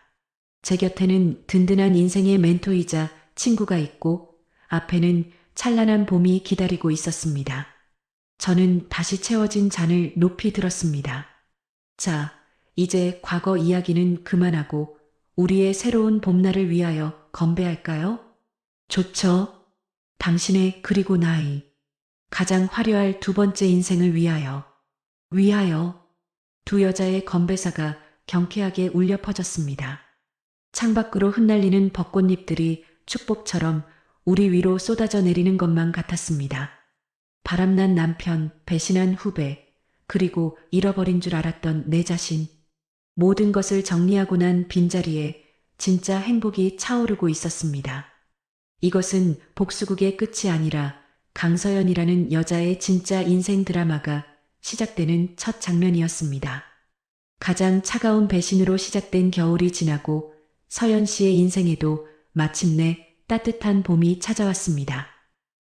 제 곁에는 든든한 인생의 멘토이자 친구가 있고 앞에는 찬란한 봄이 기다리고 있었습니다. 저는 다시 채워진 잔을 높이 들었습니다. 자, 이제 과거 이야기는 그만하고 우리의 새로운 봄날을 위하여 건배할까요? 좋죠. 당신의 그리고 나의 가장 화려할 두 번째 인생을 위하여. 위하여. 두 여자의 건배사가 경쾌하게 울려 퍼졌습니다. 창밖으로 흩날리는 벚꽃잎들이 축복처럼 우리 위로 쏟아져 내리는 것만 같았습니다. 바람난 남편, 배신한 후배, 그리고 잃어버린 줄 알았던 내 자신. 모든 것을 정리하고 난 빈자리에 진짜 행복이 차오르고 있었습니다. 이것은 복수극의 끝이 아니라 강서연이라는 여자의 진짜 인생 드라마가 시작되는 첫 장면이었습니다. 가장 차가운 배신으로 시작된 겨울이 지나고 서연 씨의 인생에도 마침내 따뜻한 봄이 찾아왔습니다.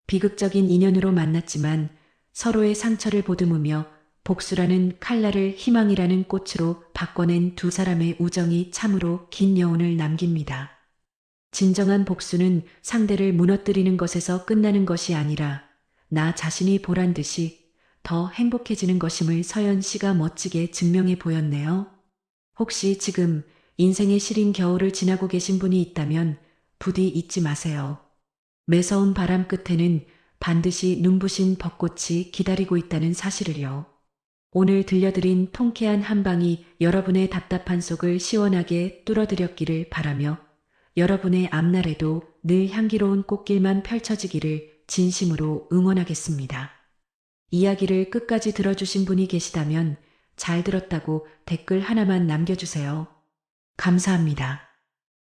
비극적인 인연으로 만났지만 서로의 상처를 보듬으며 복수라는 칼날을 희망이라는 꽃으로 바꿔낸 두 사람의 우정이 참으로 긴 여운을 남깁니다. 진정한 복수는 상대를 무너뜨리는 것에서 끝나는 것이 아니라 나 자신이 보란 듯이 더 행복해지는 것임을 서연 씨가 멋지게 증명해 보였네요. 혹시 지금 인생의 시린 겨울을 지나고 계신 분이 있다면 부디 잊지 마세요. 매서운 바람 끝에는 반드시 눈부신 벚꽃이 기다리고 있다는 사실을요. 오늘 들려드린 통쾌한 한방이 여러분의 답답한 속을 시원하게 뚫어드렸기를 바라며 여러분의 앞날에도 늘 향기로운 꽃길만 펼쳐지기를 진심으로 응원하겠습니다. 이야기를 끝까지 들어주신 분이 계시다면 잘 들었다고 댓글 하나만 남겨주세요. 감사합니다.